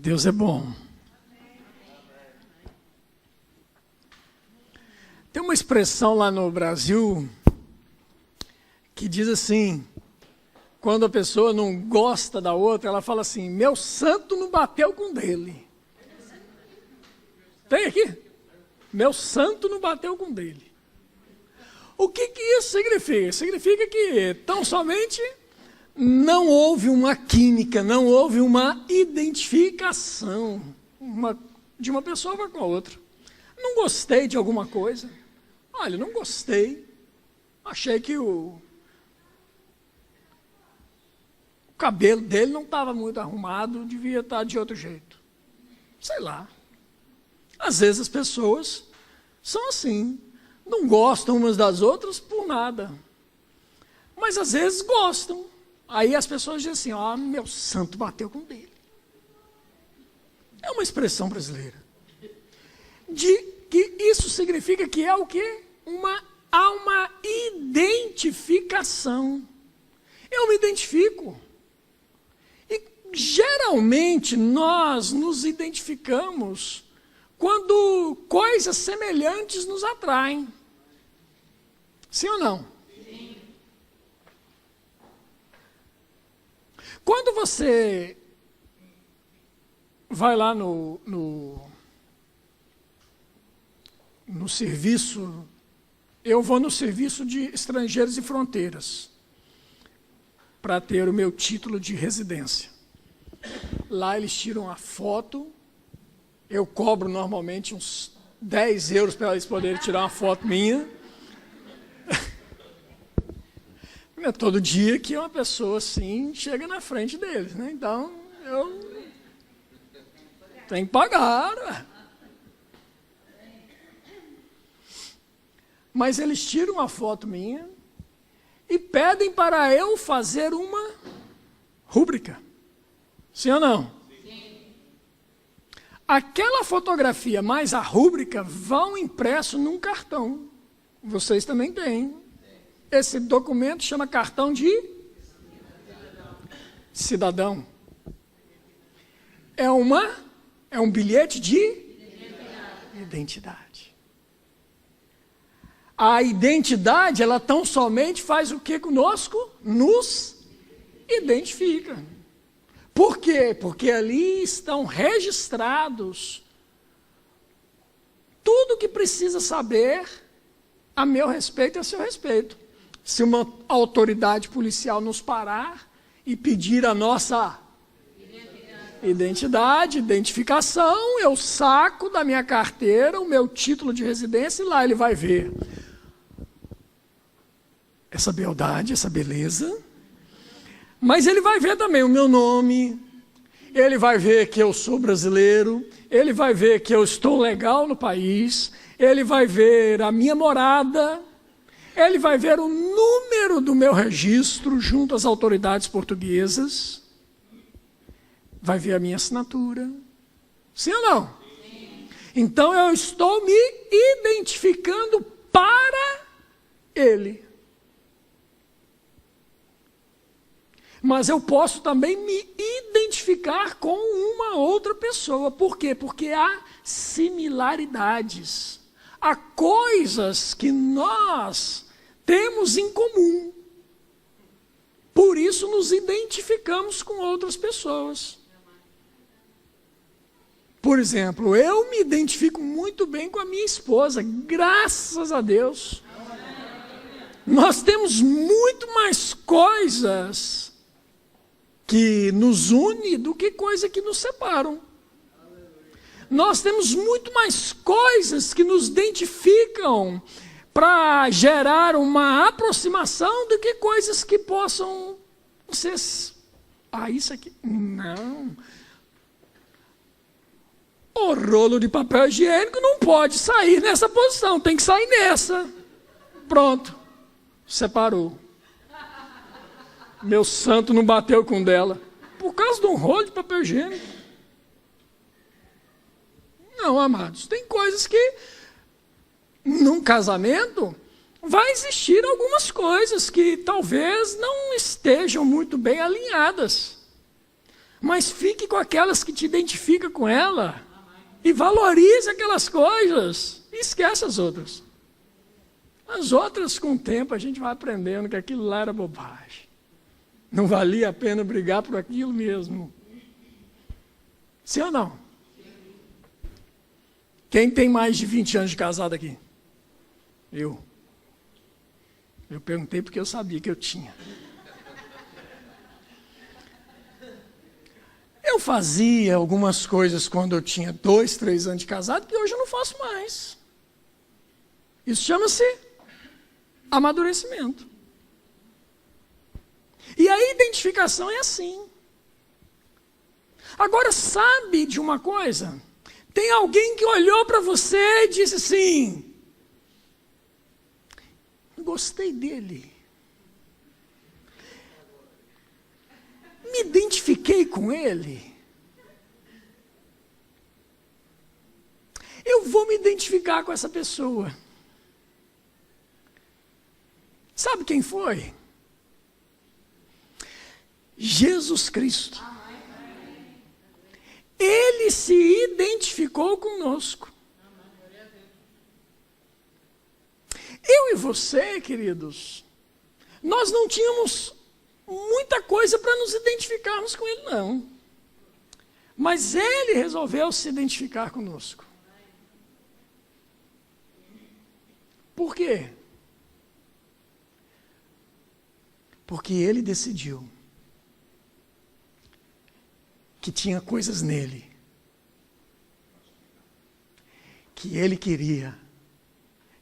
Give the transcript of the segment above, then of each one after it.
Deus é bom. Tem uma expressão lá no Brasil que diz assim, quando a pessoa não gosta da outra, ela fala assim, meu santo não bateu com dele. Tem aqui? Meu santo não bateu com dele. O que isso significa? Significa que tão somente não houve uma química, não houve uma identificação de uma pessoa com a outra. Não gostei de alguma coisa. Olha, não gostei. Achei que o cabelo dele não estava muito arrumado, devia estar de outro jeito. Sei lá. Às vezes as pessoas são assim. Não gostam umas das outras por nada. Mas às vezes gostam. Aí as pessoas dizem assim, meu santo bateu com dele. É uma expressão brasileira. De que isso significa que é o quê? Há uma identificação. Eu me identifico. E geralmente nós nos identificamos quando coisas semelhantes nos atraem. Sim ou não? Sim. Quando você vai lá no serviço, eu vou no serviço de estrangeiros e fronteiras, para ter o meu título de residência. Lá eles tiram a foto, eu cobro normalmente uns 10 euros para eles poderem tirar uma foto minha. Não é todo dia que uma pessoa assim chega na frente deles, né? Então, eu tenho que pagar. Mas eles tiram a foto minha e pedem para eu fazer uma rúbrica. Sim ou não? Sim. Aquela fotografia mais a rúbrica vão impresso num cartão. Vocês também têm. Esse documento chama cartão de cidadão. É um bilhete de identidade. A identidade, ela tão somente faz o que conosco? Nos identifica. Por quê? Porque ali estão registrados tudo o que precisa saber a meu respeito e a seu respeito. Se uma autoridade policial nos parar e pedir a nossa identificação, eu saco da minha carteira o meu título de residência e lá ele vai ver essa beldade, essa beleza. Mas ele vai ver também o meu nome, ele vai ver que eu sou brasileiro, ele vai ver que eu estou legal no país, ele vai ver a minha morada, ele vai ver o número do meu registro junto às autoridades portuguesas, vai ver a minha assinatura. Sim ou não? Sim. Então eu estou me identificando para ele. Mas eu posso também me identificar com uma outra pessoa. Por quê? Porque há similaridades. Há coisas que nós temos em comum. Por isso nos identificamos com outras pessoas. Por exemplo, eu me identifico muito bem com a minha esposa, graças a Deus. Nós temos muito mais coisas que nos une do que coisas que nos separam. Nós temos muito mais coisas que nos identificam para gerar uma aproximação do que coisas que possam ser... isso aqui... Não. O rolo de papel higiênico não pode sair nessa posição, tem que sair nessa. Pronto. Separou. Meu santo não bateu com dela. Por causa de um rolo de papel higiênico. Não, amados. Tem coisas que, num casamento, vai existir algumas coisas que talvez não estejam muito bem alinhadas. Mas fique com aquelas que te identificam com ela. E valorize aquelas coisas. E esquece as outras. As outras, com o tempo, a gente vai aprendendo que aquilo lá era bobagem. Não valia a pena brigar por aquilo mesmo. Sim ou não? Quem tem mais de 20 anos de casado aqui? Eu. Eu perguntei porque eu sabia que eu tinha. Eu fazia algumas coisas quando eu tinha 2, 3 anos de casado que hoje eu não faço mais. Isso chama-se amadurecimento. E a identificação é assim. Agora, sabe de uma coisa? Tem alguém que olhou para você e disse assim: gostei dele. Me identifiquei com ele. Eu vou me identificar com essa pessoa. Sabe quem foi? Jesus Cristo. Ele se identificou conosco. Eu e você, queridos, nós não tínhamos muita coisa para nos identificarmos com ele, não. Mas ele resolveu se identificar conosco. Por quê? Porque ele decidiu que tinha coisas nele que ele queria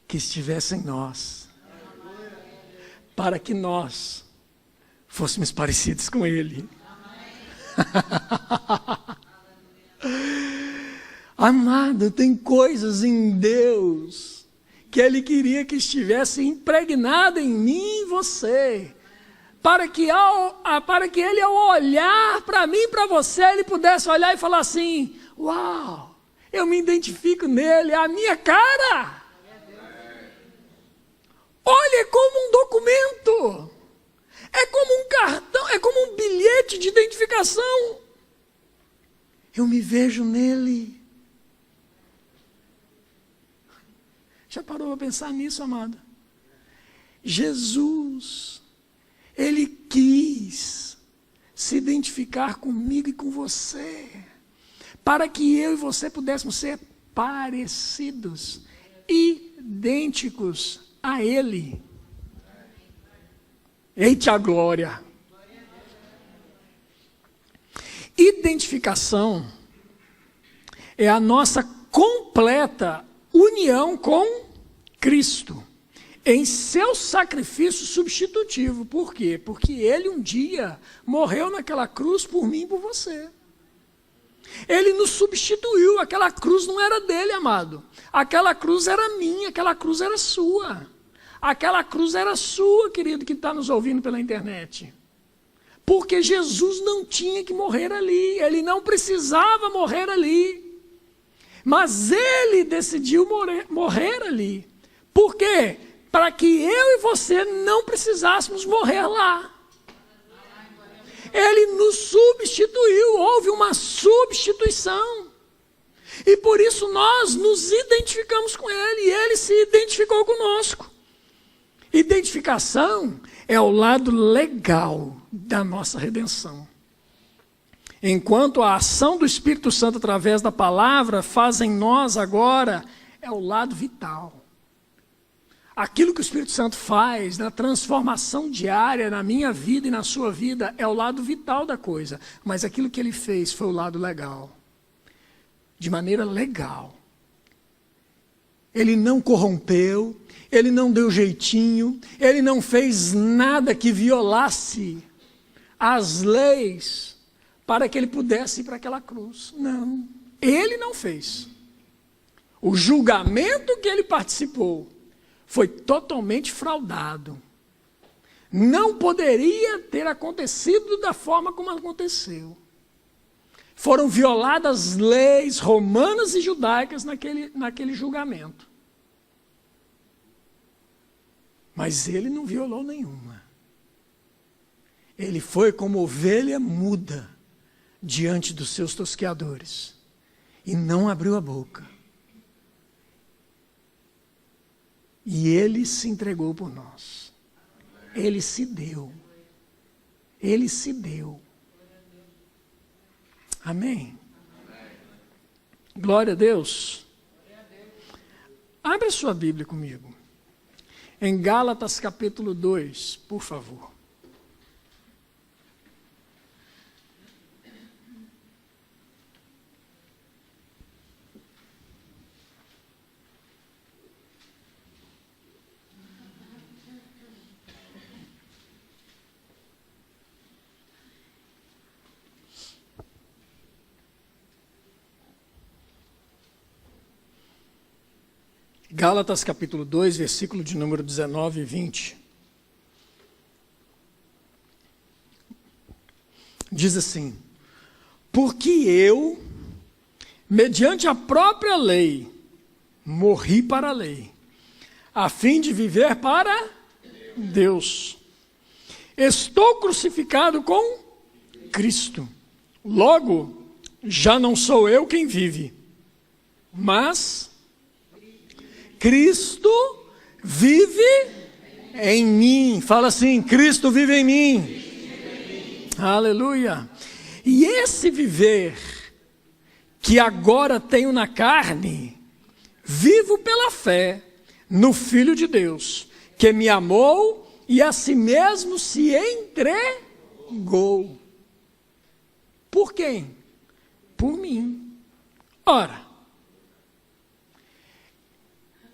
que estivesse em nós, para que nós fôssemos parecidos com ele. Amado, tem coisas em Deus que ele queria que estivesse impregnada em mim e em você, para que ele, ao olhar para mim e para você, ele pudesse olhar e falar assim: uau, eu me identifico nele, é a minha cara. Olha, é como um documento, é como um cartão, é como um bilhete de identificação. Eu me vejo nele. Já parou para pensar nisso, amado? Jesus, ele quis se identificar comigo e com você, para que eu e você pudéssemos ser parecidos, idênticos a ele. Eita glória! Identificação é a nossa completa união com Cristo, em seu sacrifício substitutivo. Por quê? Porque ele um dia morreu naquela cruz por mim e por você. Ele nos substituiu, aquela cruz não era dele, amado. Aquela cruz era minha, aquela cruz era sua. Aquela cruz era sua, querido, que está nos ouvindo pela internet. Porque Jesus não tinha que morrer ali, ele não precisava morrer ali. Mas ele decidiu morrer ali. Por quê? Para que eu e você não precisássemos morrer lá. Ele nos substituiu, houve uma substituição. E por isso nós nos identificamos com ele, e ele se identificou conosco. Identificação é o lado legal da nossa redenção. Enquanto a ação do Espírito Santo através da palavra faz em nós agora, é o lado vital. Aquilo que o Espírito Santo faz na transformação diária na minha vida e na sua vida é o lado vital da coisa. Mas aquilo que ele fez foi o lado legal. De maneira legal. Ele não corrompeu, ele não deu jeitinho, ele não fez nada que violasse as leis para que ele pudesse ir para aquela cruz. Não, ele não fez. O julgamento que ele participou foi totalmente fraudado. Não poderia ter acontecido da forma como aconteceu. Foram violadas leis romanas e judaicas naquele julgamento. Mas ele não violou nenhuma. Ele foi como ovelha muda diante dos seus tosqueadores e não abriu a boca. E ele se entregou por nós. Ele se deu. Ele se deu. Amém? Glória a Deus. Abre a sua Bíblia comigo. Em Gálatas capítulo 2, por favor. Gálatas capítulo 2, versículo de número 19 e 20. Diz assim: porque eu, mediante a própria lei, morri para a lei, a fim de viver para Deus. Estou crucificado com Cristo. Logo, já não sou eu quem vive, mas Cristo vive em mim. Fala assim: Cristo vive em mim. Aleluia. E esse viver que agora tenho na carne, vivo pela fé no Filho de Deus, que me amou e a si mesmo se entregou. Por quem? Por mim. Ora,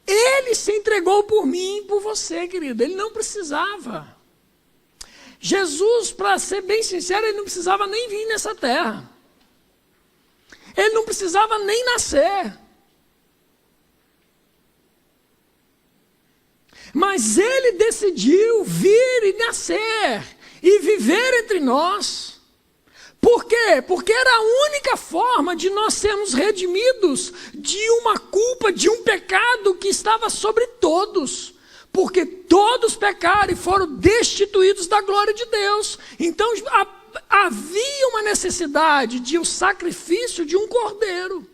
ele se entregou por mim e por você, querido. Ele não precisava. Jesus, para ser bem sincero, ele não precisava nem vir nessa terra. Ele não precisava nem nascer. Mas ele decidiu vir e nascer e viver entre nós. Por quê? Porque era a única forma de nós sermos redimidos de uma culpa, de um pecado que estava sobre todos. Porque todos pecaram e foram destituídos da glória de Deus. Então havia uma necessidade de um sacrifício de um cordeiro,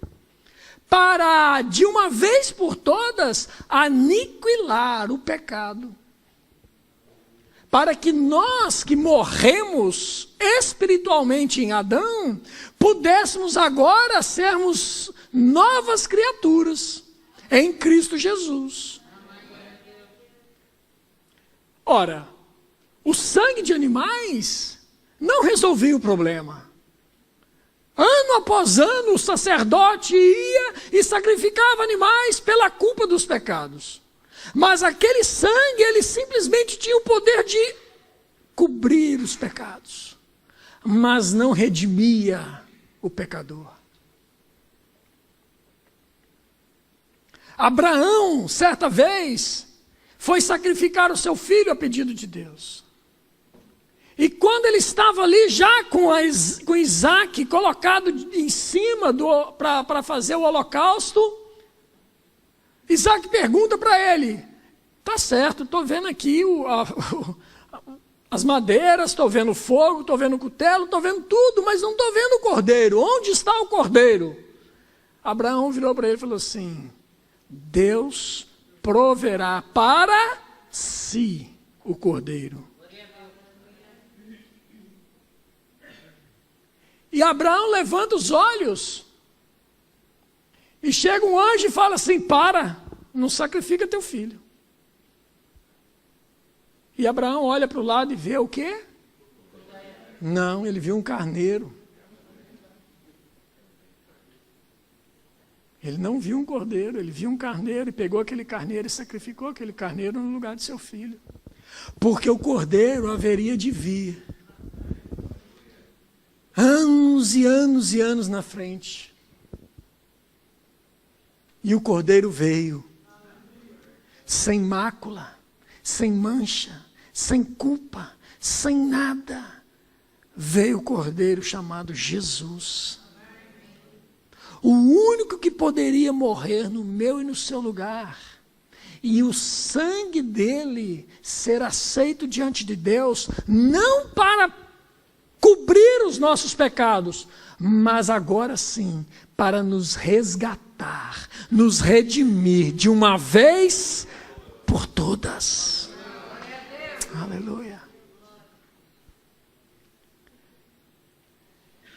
para, de uma vez por todas, aniquilar o pecado. Para que nós que morremos espiritualmente em Adão, pudéssemos agora sermos novas criaturas em Cristo Jesus. Ora, o sangue de animais não resolvia o problema. Ano após ano, o sacerdote ia e sacrificava animais pela culpa dos pecados. Mas aquele sangue, ele simplesmente tinha o poder de cobrir os pecados, mas não redimia o pecador. Abraão, certa vez, foi sacrificar o seu filho a pedido de Deus. E quando ele estava ali já com Isaac colocado em cima para fazer o holocausto, Isaac pergunta para ele: tá certo, estou vendo aqui as madeiras, estou vendo o fogo, estou vendo o cutelo, estou vendo tudo, mas não estou vendo o cordeiro. Onde está o cordeiro? Abraão virou para ele e falou assim: Deus proverá para si o cordeiro. E Abraão levanta os olhos, e chega um anjo e fala assim: para, não sacrifica teu filho. E Abraão olha para o lado e vê o quê? Não, ele viu um carneiro. Ele não viu um cordeiro, ele viu um carneiro e pegou aquele carneiro e sacrificou aquele carneiro no lugar de seu filho. Porque o cordeiro haveria de vir anos e anos e anos na frente. E o cordeiro veio, sem mácula, sem mancha, sem culpa, sem nada. Veio o cordeiro chamado Jesus. O único que poderia morrer no meu e no seu lugar. E o sangue dele ser aceito diante de Deus, não para cobrir os nossos pecados, mas agora sim, para nos resgatar, nos redimir de uma vez por todas. Aleluia.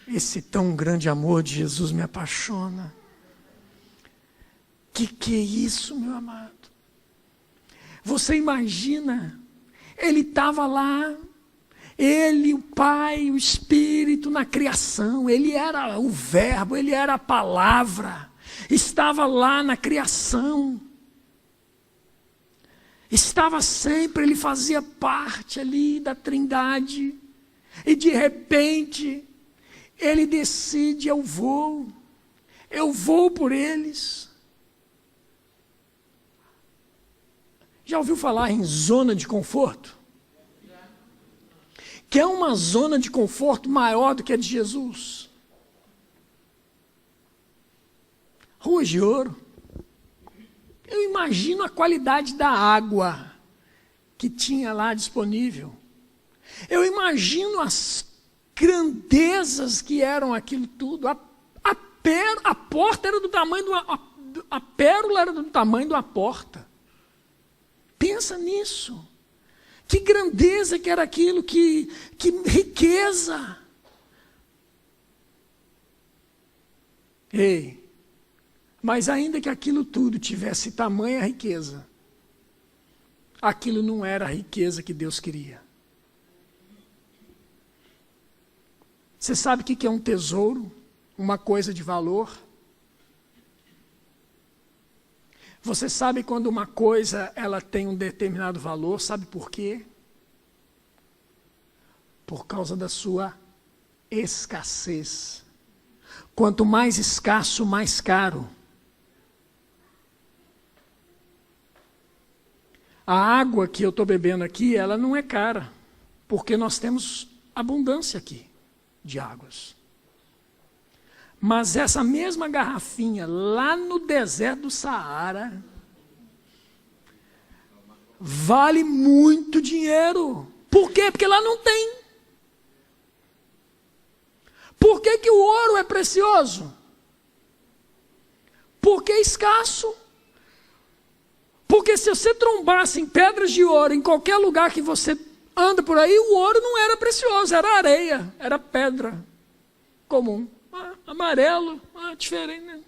Esse tão grande amor de Jesus me apaixona. Que é isso, meu amado? Você imagina, ele estava lá, ele, o Pai, o Espírito na criação, ele era o Verbo, ele era a palavra, estava lá na criação, estava sempre, ele fazia parte ali da Trindade, e de repente, ele decide, eu vou por eles. Já ouviu falar em zona de conforto? Que é uma zona de conforto maior do que a de Jesus. Ruas de Ouro. Eu imagino a qualidade da água que tinha lá disponível. Eu imagino as grandezas que eram aquilo tudo. A porta era do tamanho de a pérola era do tamanho de uma porta. Pensa nisso. Que grandeza que era aquilo, que riqueza. Ei, mas ainda que aquilo tudo tivesse tamanha riqueza, aquilo não era a riqueza que Deus queria. Você sabe o que é um tesouro? Uma coisa de valor? Você sabe quando uma coisa ela tem um determinado valor, sabe por quê? Por causa da sua escassez. Quanto mais escasso, mais caro. A água que eu estou bebendo aqui, ela não é cara, porque nós temos abundância aqui de águas. Mas essa mesma garrafinha, lá no deserto do Saara, vale muito dinheiro. Por quê? Porque lá não tem. Por que que o ouro é precioso? Porque é escasso. Porque se você trombasse em pedras de ouro, em qualquer lugar que você anda por aí, o ouro não era precioso, era areia, era pedra comum. Amarelo, diferente.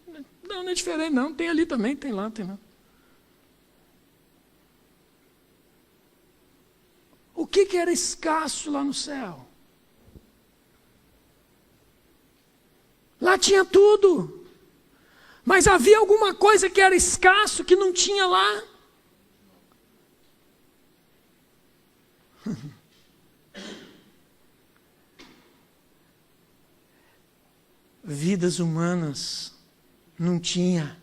Não é diferente não, tem ali também, tem lá. O que era escasso lá no céu? Lá tinha tudo, mas havia alguma coisa que era escasso que não tinha lá. Vidas humanas não tinha.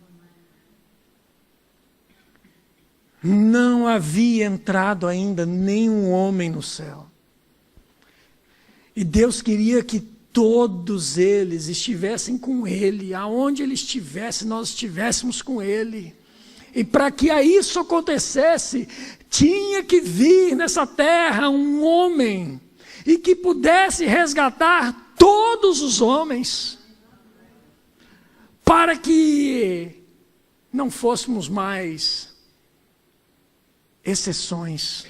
Não havia entrado ainda nenhum homem no céu. E Deus queria que todos eles estivessem com Ele. Aonde Ele estivesse, nós estivéssemos com Ele. E para que isso acontecesse, tinha que vir nessa terra um homem e que pudesse resgatar todos os homens, para que não fôssemos mais exceções,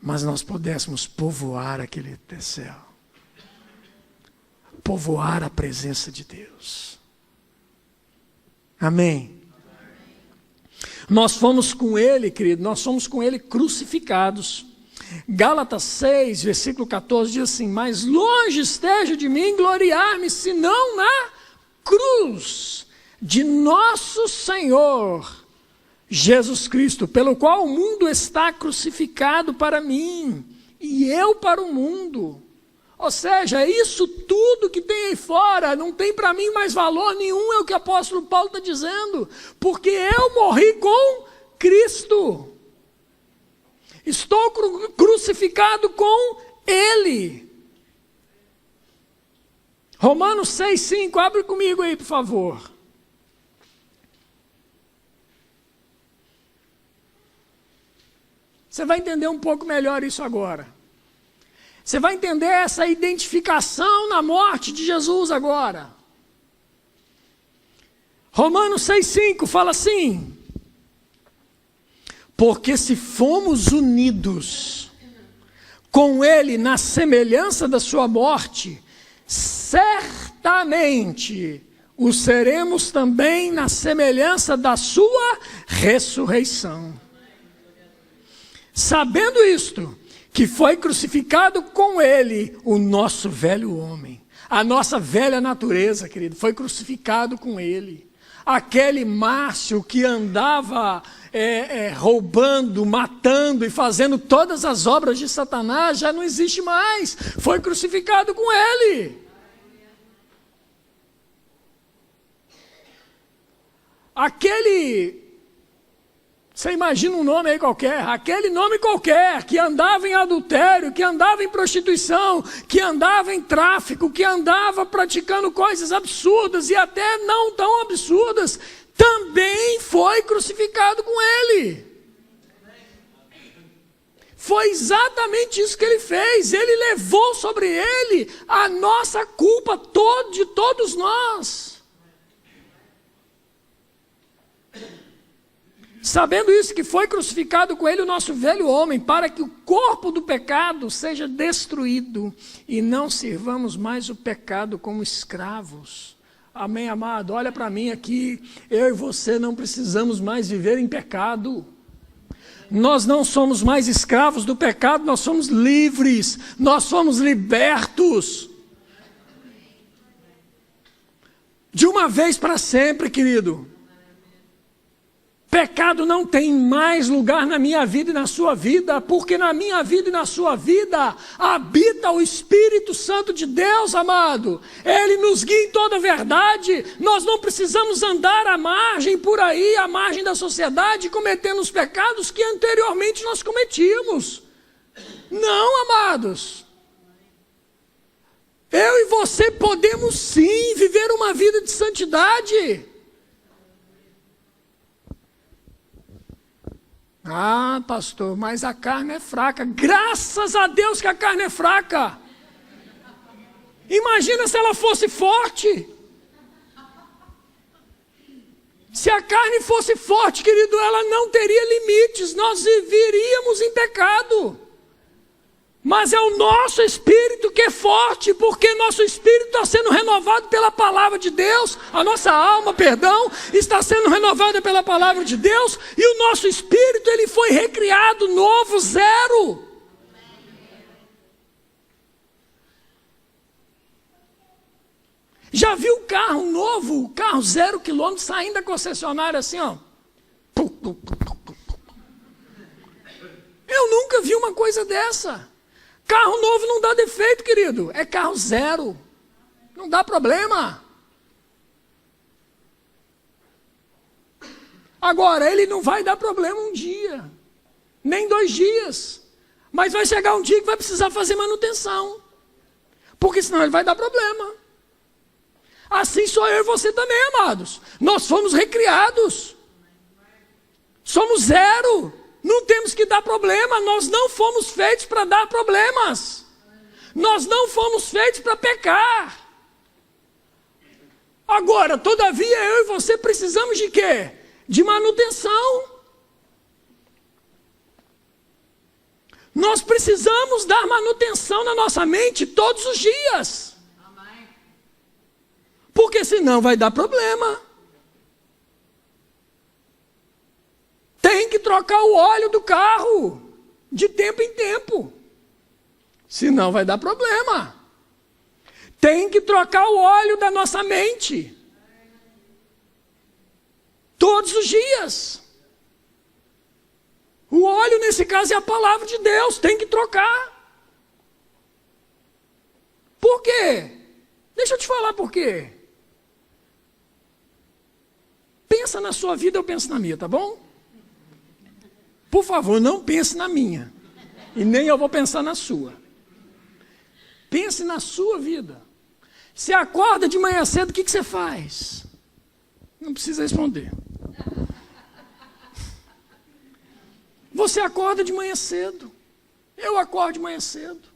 mas nós pudéssemos povoar aquele céu, povoar a presença de Deus. Amém? Nós fomos com Ele, querido, nós fomos com Ele crucificados. Gálatas 6, versículo 14 diz assim: mas longe esteja de mim gloriar-me, senão na cruz de nosso Senhor Jesus Cristo, pelo qual o mundo está crucificado para mim, e eu para o mundo. Ou seja, isso tudo que tem aí fora não tem para mim mais valor nenhum, é o que o apóstolo Paulo está dizendo, porque eu morri com Cristo, estou crucificado com Ele. Romanos 6,5, abre comigo aí, por favor. Você vai entender um pouco melhor isso agora. Você vai entender essa identificação na morte de Jesus agora. Romanos 6,5 fala assim: porque se fomos unidos com ele na semelhança da sua morte, certamente o seremos também na semelhança da sua ressurreição. Sabendo isto, que foi crucificado com ele o nosso velho homem, a nossa velha natureza, querido, foi crucificado com ele. Aquele Márcio que andava roubando, matando e fazendo todas as obras de Satanás, já não existe mais, foi crucificado com ele. Você imagina um nome aí qualquer, aquele nome qualquer, que andava em adultério, que andava em prostituição, que andava em tráfico, que andava praticando coisas absurdas e até não tão absurdas, também foi crucificado com ele. Foi exatamente isso que ele fez, ele levou sobre ele a nossa culpa de todos nós. Sabendo isso, que foi crucificado com ele o nosso velho homem, para que o corpo do pecado seja destruído e não sirvamos mais o pecado como escravos. Amém, amado? Olha para mim aqui, eu e você não precisamos mais viver em pecado. Nós não somos mais escravos do pecado, nós somos livres, nós somos libertos. De uma vez para sempre, querido. Pecado não tem mais lugar na minha vida e na sua vida, porque na minha vida e na sua vida habita o Espírito Santo de Deus, amado. Ele nos guia em toda a verdade. Nós não precisamos andar à margem por aí, à margem da sociedade, cometendo os pecados que anteriormente nós cometíamos. Não, amados. Eu e você podemos sim viver uma vida de santidade. Ah, pastor, mas a carne é fraca. Graças a Deus que a carne é fraca. Imagina se ela fosse forte. Se a carne fosse forte, querido, ela não teria limites. Nós viveríamos em pecado. Mas é o nosso espírito que é forte, porque nosso espírito está sendo renovado pela palavra de Deus, a nossa alma, está sendo renovada pela palavra de Deus, e o nosso espírito, ele foi recriado novo, zero. Já viu carro novo, carro 0 quilômetro, saindo da concessionária assim, ó? Eu nunca vi uma coisa dessa. Carro novo não dá defeito, querido. É carro zero. Não dá problema. Agora, ele não vai dar problema um dia. Nem 2 dias. Mas vai chegar um dia que vai precisar fazer manutenção. Porque senão ele vai dar problema. Assim sou eu e você também, amados. Nós fomos recriados. Somos zero. Não temos que dar problema, nós não fomos feitos para dar problemas. Nós não fomos feitos para pecar. Agora, todavia, eu e você precisamos de quê? De manutenção. Nós precisamos dar manutenção na nossa mente todos os dias. Porque senão vai dar problema. Tem que trocar o óleo do carro, de tempo em tempo. Senão vai dar problema. Tem que trocar o óleo da nossa mente. Todos os dias. O óleo, nesse caso, é a palavra de Deus. Tem que trocar. Por quê? Deixa eu te falar por quê. Pensa na sua vida, eu penso na minha, tá bom? Por favor, não pense na minha. E nem eu vou pensar na sua. Pense na sua vida. Você acorda de manhã cedo, o que você faz? Não precisa responder. Você acorda de manhã cedo. Eu acordo de manhã cedo.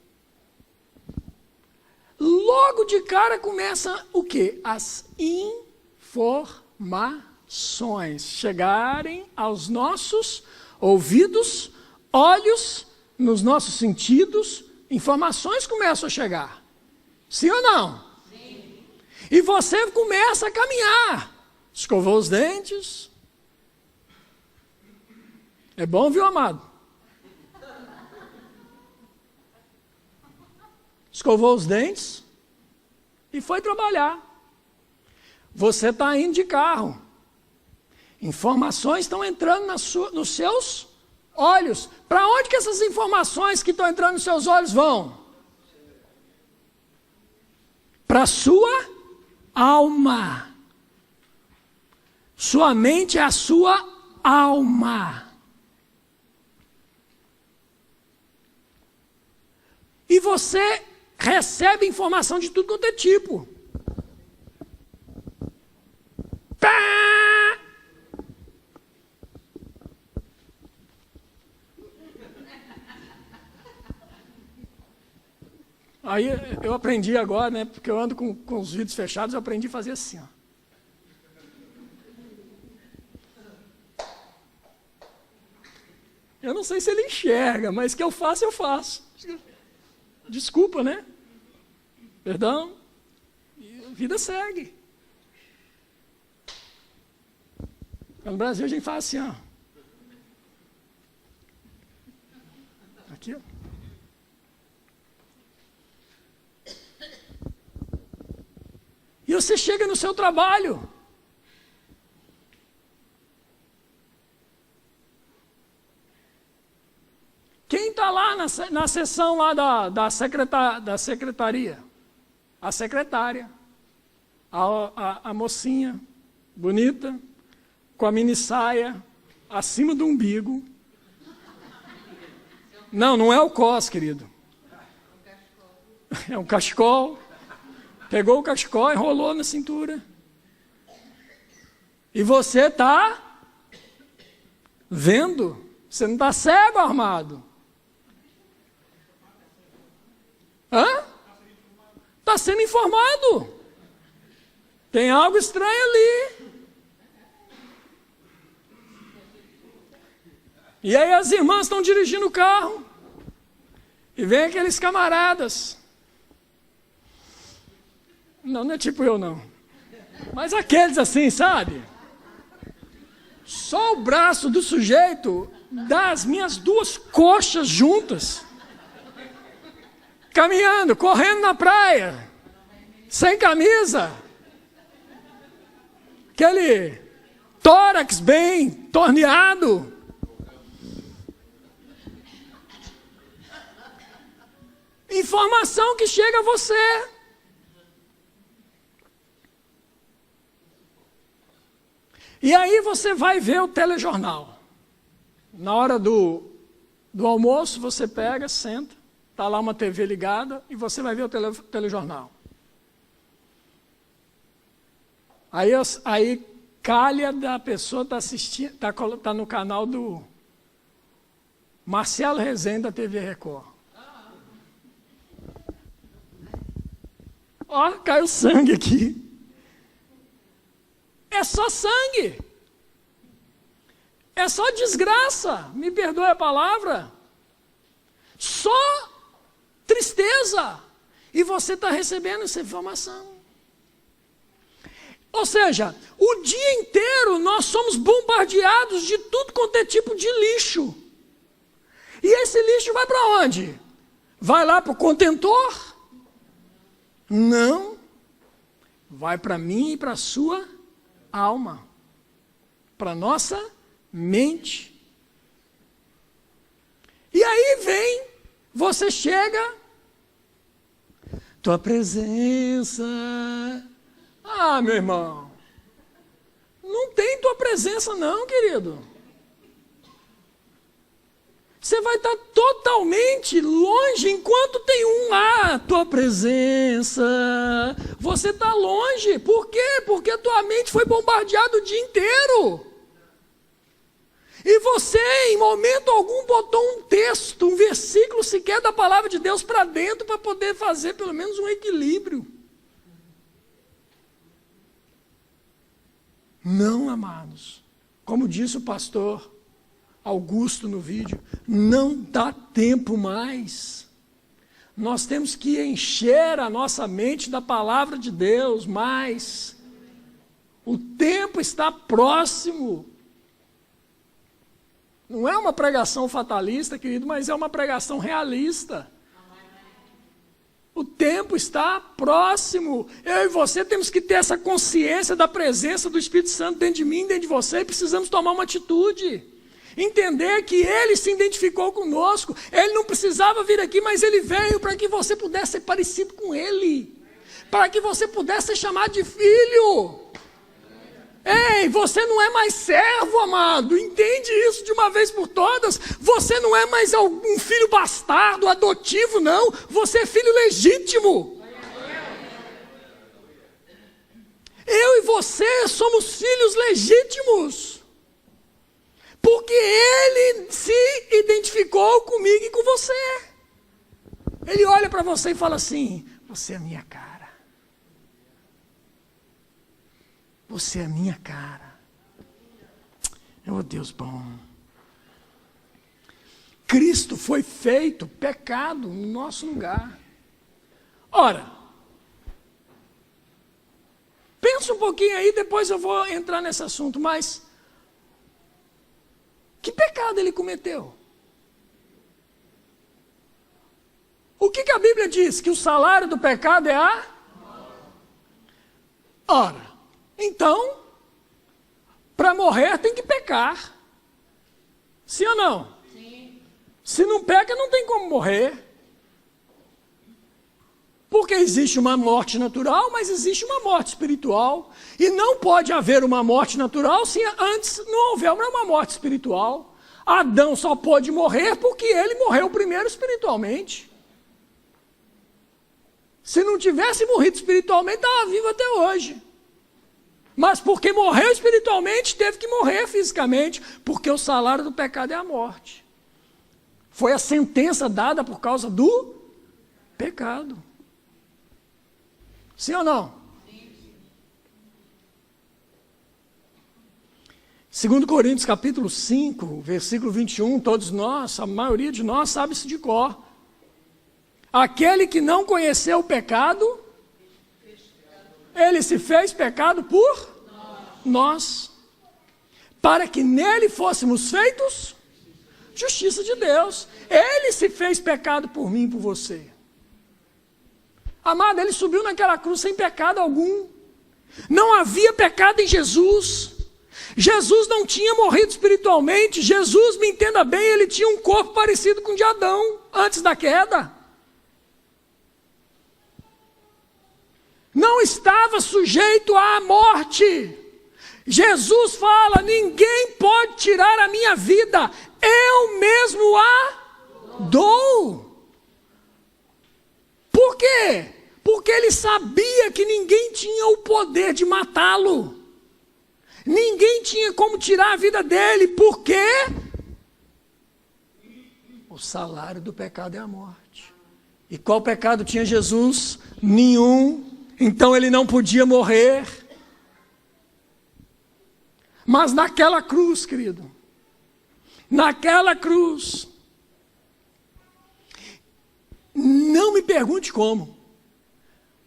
logo de cara começa o quê? As informações chegarem aos nossos ouvidos, olhos, nos nossos sentidos, informações começam a chegar. Sim ou não? Sim. E você começa a caminhar. Escovou os dentes. É bom, viu, amado? Escovou os dentes e foi trabalhar. Você está indo de carro. Informações estão entrando nos seus olhos. Para onde que essas informações que estão entrando nos seus olhos vão? Para a sua alma. Sua mente é a sua alma. E você recebe informação de tudo quanto é tipo. Pá! Aí eu aprendi agora, né? Porque eu ando com os vidros fechados, eu aprendi a fazer assim, ó. Eu não sei se ele enxerga, mas que eu faço, eu faço. Desculpa, né? Perdão. E a vida segue. No Brasil a gente faz assim, ó. Aqui, ó. E você chega no seu trabalho. Quem está lá na sessão lá da secretaria? A secretária. A mocinha, bonita, com a mini saia, acima do umbigo. Não é o cos, querido. É um cachecol. Pegou o cachecol e enrolou na cintura. E você está vendo. Você não está cego, armado. Hã? Está sendo informado. Tem algo estranho ali. E aí as irmãs estão dirigindo o carro. E vem aqueles camaradas. Não é tipo eu não. Mas aqueles assim, sabe? Só o braço do sujeito dá as minhas duas coxas juntas. Caminhando, correndo na praia, sem camisa, aquele tórax bem torneado. Informação que chega a você. E aí você vai ver o telejornal. Na hora do almoço, você pega, senta. Está lá uma TV ligada e você vai ver o telejornal. Aí calha da pessoa está assistindo, tá no canal do Marcelo Rezende da TV Record. Ó, caiu sangue aqui. É só sangue. É só desgraça. Me perdoe a palavra. Só tristeza, e você está recebendo essa informação. Ou seja, o dia inteiro nós somos bombardeados de tudo quanto é tipo de lixo. E esse lixo vai para onde? Vai lá para o contentor? Não. Vai para mim e para a sua alma. Para a nossa mente. E aí vem, você chega, tua presença. Ah, meu irmão, não tem tua presença não, querido. Você vai estar totalmente longe enquanto tem tua presença. Você está longe. Por quê? Porque a tua mente foi bombardeada o dia inteiro. E você, em momento algum, botou um texto, um versículo sequer da palavra de Deus para dentro, para poder fazer pelo menos um equilíbrio. Não, amados. Como disse o pastor Augusto no vídeo, não dá tempo mais. Nós temos que encher a nossa mente da palavra de Deus mais. O tempo está próximo. Não é uma pregação fatalista, querido, mas é uma pregação realista. O tempo está próximo. Eu e você temos que ter essa consciência da presença do Espírito Santo dentro de mim, dentro de você, e precisamos tomar uma atitude. Entender que Ele se identificou conosco. Ele não precisava vir aqui, mas Ele veio para que você pudesse ser parecido com Ele. Para que você pudesse ser chamado de filho. Ei, você não é mais servo, amado. Entende isso de uma vez por todas. Você não é mais um filho bastardo, adotivo, não. Você é filho legítimo. Eu e você somos filhos legítimos. Porque Ele se identificou comigo e com você. Ele olha para você e fala assim: você é a minha cara. Você é a minha cara. Oh, Deus bom. Cristo foi feito pecado no nosso lugar. Ora, pensa um pouquinho aí, depois eu vou entrar nesse assunto, mas que pecado ele cometeu? O que a Bíblia diz? Que o salário do pecado é a? Ora, então, para morrer tem que pecar. Sim ou não? Sim. Se não peca, não tem como morrer. Porque existe uma morte natural, mas existe uma morte espiritual. E não pode haver uma morte natural se antes não houver uma morte espiritual. Adão só pôde morrer porque ele morreu primeiro espiritualmente. Se não tivesse morrido espiritualmente, estava vivo até hoje. Mas porque morreu espiritualmente, teve que morrer fisicamente, porque o salário do pecado é a morte. Foi a sentença dada por causa do pecado. Sim ou não? Sim. 2 Coríntios capítulo 5, versículo 21, todos nós, a maioria de nós sabe isso de cor. Aquele que não conheceu o pecado, ele se fez pecado por nós, para que nele fôssemos feitos justiça de Deus. Ele se fez pecado por mim e por você. Amado, ele subiu naquela cruz sem pecado algum. Não havia pecado em Jesus. Jesus não tinha morrido espiritualmente. Jesus, me entenda bem, ele tinha um corpo parecido com o de Adão, antes da queda. Não estava sujeito à morte. Jesus fala: ninguém pode tirar a minha vida, eu mesmo a dou. Por quê? Porque ele sabia que ninguém tinha o poder de matá-lo. Ninguém tinha como tirar a vida dele. Por quê? O salário do pecado é a morte. E qual pecado tinha Jesus? Nenhum. Então ele não podia morrer. Mas naquela cruz, querido, naquela cruz, não me pergunte como,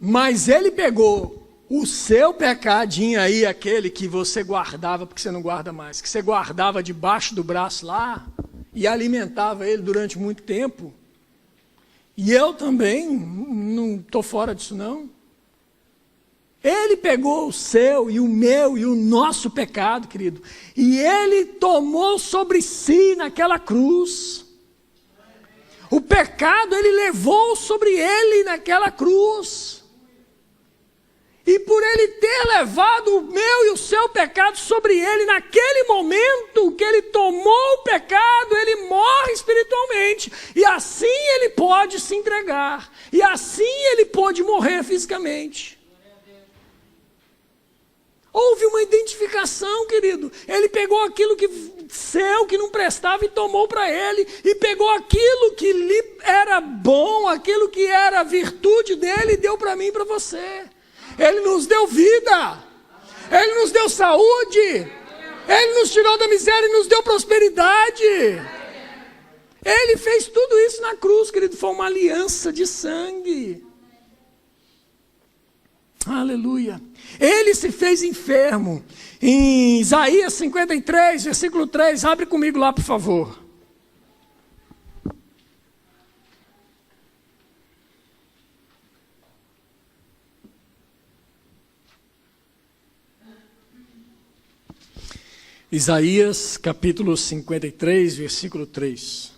mas ele pegou o seu pecadinho aí, aquele que você guardava, porque você não guarda mais, que você guardava debaixo do braço lá, e alimentava ele durante muito tempo, e eu também não estou fora disso não. Ele pegou o seu e o meu e o nosso pecado, querido, e ele tomou sobre si naquela cruz. O pecado ele levou sobre ele naquela cruz. E por ele ter levado o meu e o seu pecado sobre ele, naquele momento que ele tomou o pecado, ele morre espiritualmente. E assim ele pode se entregar. E assim ele pode morrer fisicamente. Houve uma identificação, querido. Ele pegou aquilo que seu, que não prestava, e tomou para ele. E pegou aquilo que lhe era bom, aquilo que era a virtude dele, e deu para mim e para você. Ele nos deu vida. Ele nos deu saúde. Ele nos tirou da miséria e nos deu prosperidade. Ele fez tudo isso na cruz, querido. Foi uma aliança de sangue. Aleluia. Ele se fez enfermo. Em Isaías 53, versículo 3. Abre comigo lá, por favor. Isaías capítulo 53, versículo 3.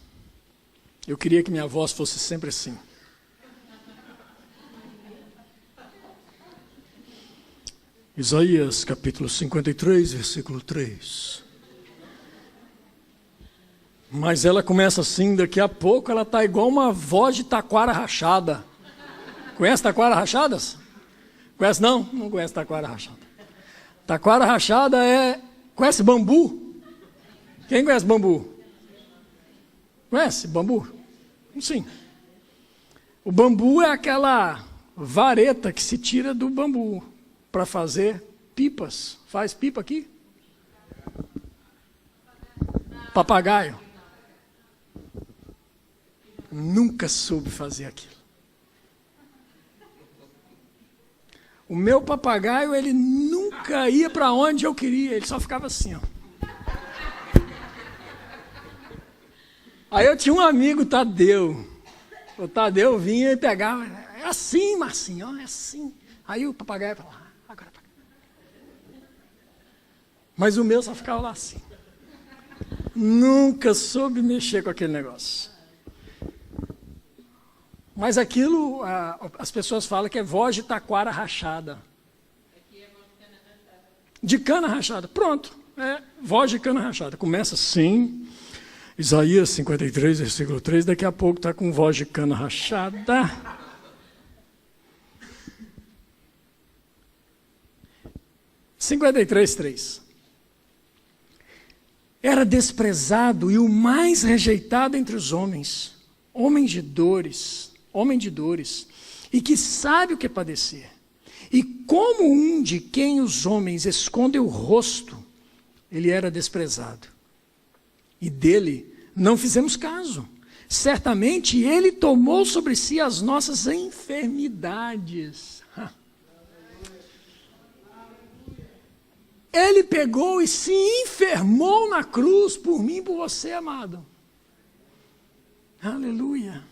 Eu queria que minha voz fosse sempre assim. Isaías capítulo 53, versículo 3. Mas ela começa assim, daqui a pouco ela está igual uma voz de taquara rachada. Conhece taquara rachadas? Conhece não? Não conhece taquara rachada. Taquara rachada é... Conhece bambu? Quem conhece bambu? Conhece bambu? Sim. O bambu é aquela vareta que se tira do bambu para fazer pipas. Faz pipa aqui? Papagaio. Nunca soube fazer aquilo. O meu papagaio, ele nunca ia para onde eu queria, ele só ficava assim, ó. Aí eu tinha um amigo, Tadeu. O Tadeu vinha e pegava, é assim, Marcinho, ó, é assim. Aí o papagaio falava, agora para cá. Mas o meu só ficava lá assim. Nunca soube mexer com aquele negócio. Mas aquilo, as pessoas falam que é voz de taquara rachada. De cana rachada. Pronto, é voz de cana rachada. Começa assim, Isaías 53, versículo 3, daqui a pouco está com voz de cana rachada. (53, 3). Era desprezado e o mais rejeitado entre os homens, homem de dores, e que sabe o que é padecer. E como um de quem os homens escondem o rosto, ele era desprezado. E dele não fizemos caso. Certamente ele tomou sobre si as nossas enfermidades. Ele pegou e se enfermou na cruz por mim e por você, amado. Aleluia.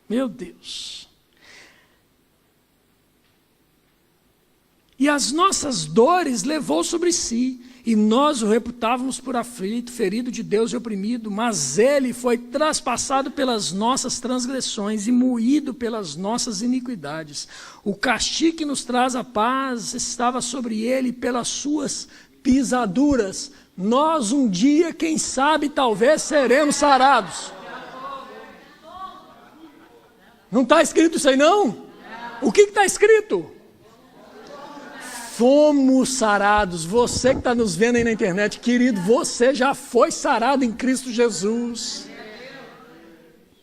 Meu Deus. E as nossas dores levou sobre si, e nós o reputávamos por aflito, ferido de Deus e oprimido, mas ele foi traspassado pelas nossas transgressões e moído pelas nossas iniquidades. O castigo que nos traz a paz estava sobre ele, pelas suas pisaduras. Nós um dia, quem sabe, talvez seremos sarados. Não está escrito isso aí não? O que está escrito? Fomos sarados. Você que está nos vendo aí na internet, querido, você já foi sarado em Cristo Jesus.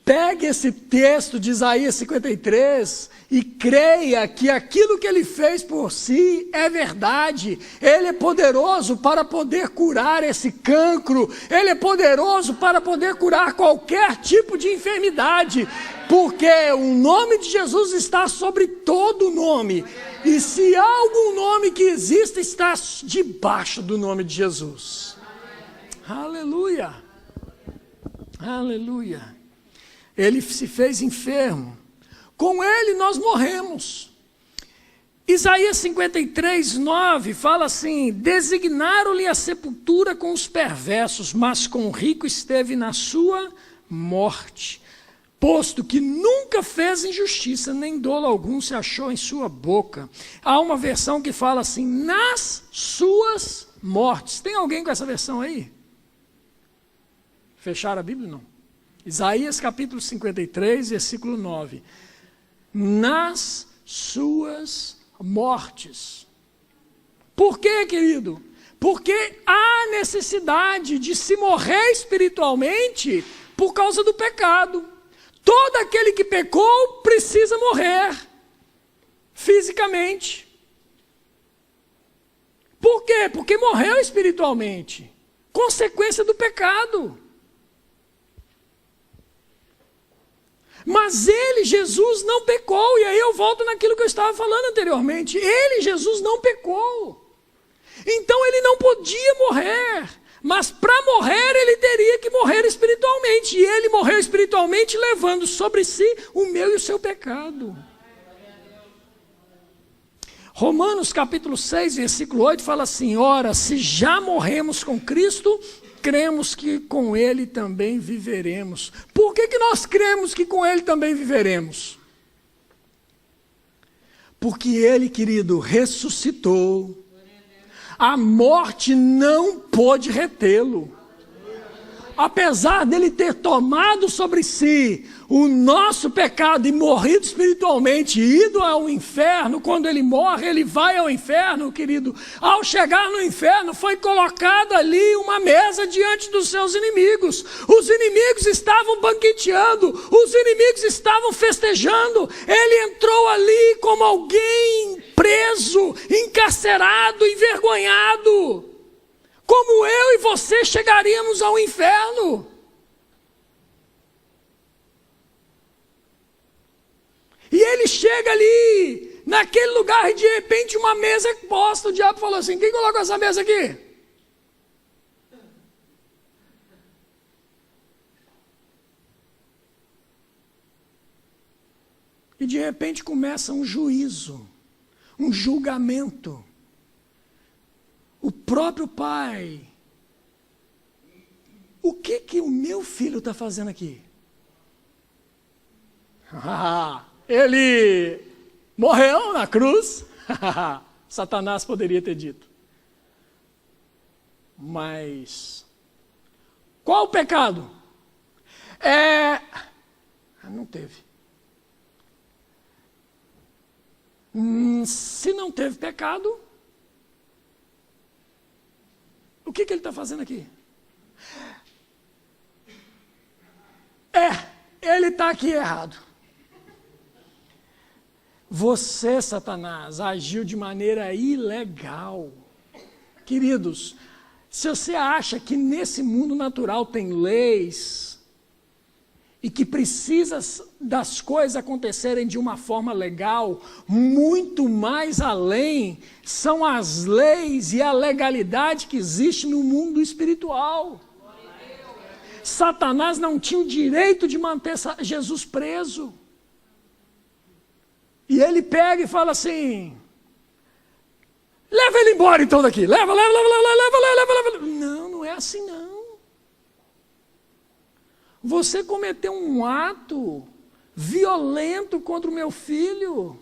Pegue esse texto de Isaías 53 e creia que aquilo que ele fez por si é verdade. Ele é poderoso para poder curar esse cancro. Ele é poderoso para poder curar qualquer tipo de enfermidade. Porque o nome de Jesus está sobre todo nome. E se há algum nome que exista, está debaixo do nome de Jesus. Aleluia. Aleluia. Ele se fez enfermo. Com ele nós morremos. Isaías 53, 9 fala assim: designaram-lhe a sepultura com os perversos, mas com o rico esteve na sua morte. Posto que nunca fez injustiça, nem dolo algum se achou em sua boca. Há uma versão que fala assim: nas suas mortes. Tem alguém com essa versão aí? Fecharam a Bíblia? Não. Isaías capítulo 53, versículo 9. Nas suas mortes. Por quê, querido? Porque há necessidade de se morrer espiritualmente por causa do pecado. Todo aquele que pecou precisa morrer fisicamente. Por quê? Porque morreu espiritualmente. Consequência do pecado. Mas ele, Jesus, não pecou. E aí eu volto naquilo que eu estava falando anteriormente. Ele, Jesus, não pecou. Então ele não podia morrer. Mas para morrer, ele teria que morrer espiritualmente. E ele morreu espiritualmente, levando sobre si o meu e o seu pecado. Romanos capítulo 6, versículo 8 fala assim: ora, se já morremos com Cristo, cremos que com Ele também viveremos. Por que nós cremos que com Ele também viveremos? Porque Ele, querido, ressuscitou. A morte não pôde retê-lo. Apesar dele ter tomado sobre si o nosso pecado e morrido espiritualmente, ido ao inferno, quando ele morre, ele vai ao inferno, querido. Ao chegar no inferno, foi colocada ali uma mesa diante dos seus inimigos. Os inimigos estavam banqueteando, os inimigos estavam festejando. Ele entrou ali como alguém preso, encarcerado, envergonhado. Como eu e você chegaríamos ao inferno? E ele chega ali, naquele lugar, e de repente uma mesa é posta. O diabo falou assim: quem colocou essa mesa aqui? E de repente começa um juízo, um julgamento. O próprio pai. O que o meu filho está fazendo aqui? Ele morreu na cruz. Satanás poderia ter dito. Mas qual o pecado? Não teve. Se não teve pecado, o que ele está fazendo aqui? Ele está aqui errado. Você, Satanás, agiu de maneira ilegal. Queridos, se você acha que nesse mundo natural tem leis e que precisa das coisas acontecerem de uma forma legal, muito mais além são as leis e a legalidade que existe no mundo espiritual. Satanás não tinha o direito de manter Jesus preso. E ele pega e fala assim: leva ele embora então daqui, leva. Não, não é assim não. Você cometeu um ato violento contra o meu filho.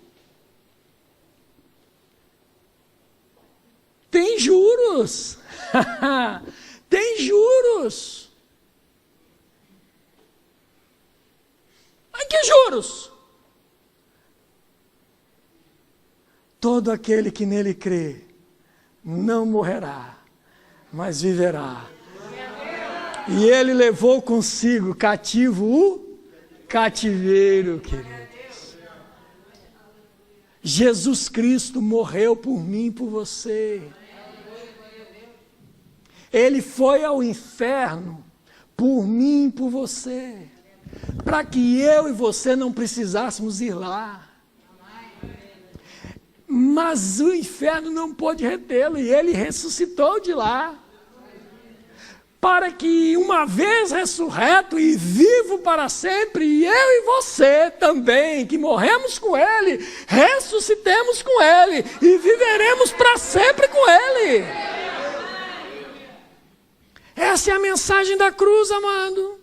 Tem juros. Tem juros. Mas que juros? Todo aquele que nele crê não morrerá, mas viverá. E ele levou consigo cativo o cativeiro, queridos. Jesus Cristo morreu por mim e por você. Ele foi ao inferno por mim e por você, para que eu e você não precisássemos ir lá. Mas o inferno não pôde retê-lo, e ele ressuscitou de lá, para que uma vez ressurreto e vivo para sempre, eu e você também, que morremos com ele, ressuscitemos com ele e viveremos para sempre com ele. Essa é a mensagem da cruz, amado.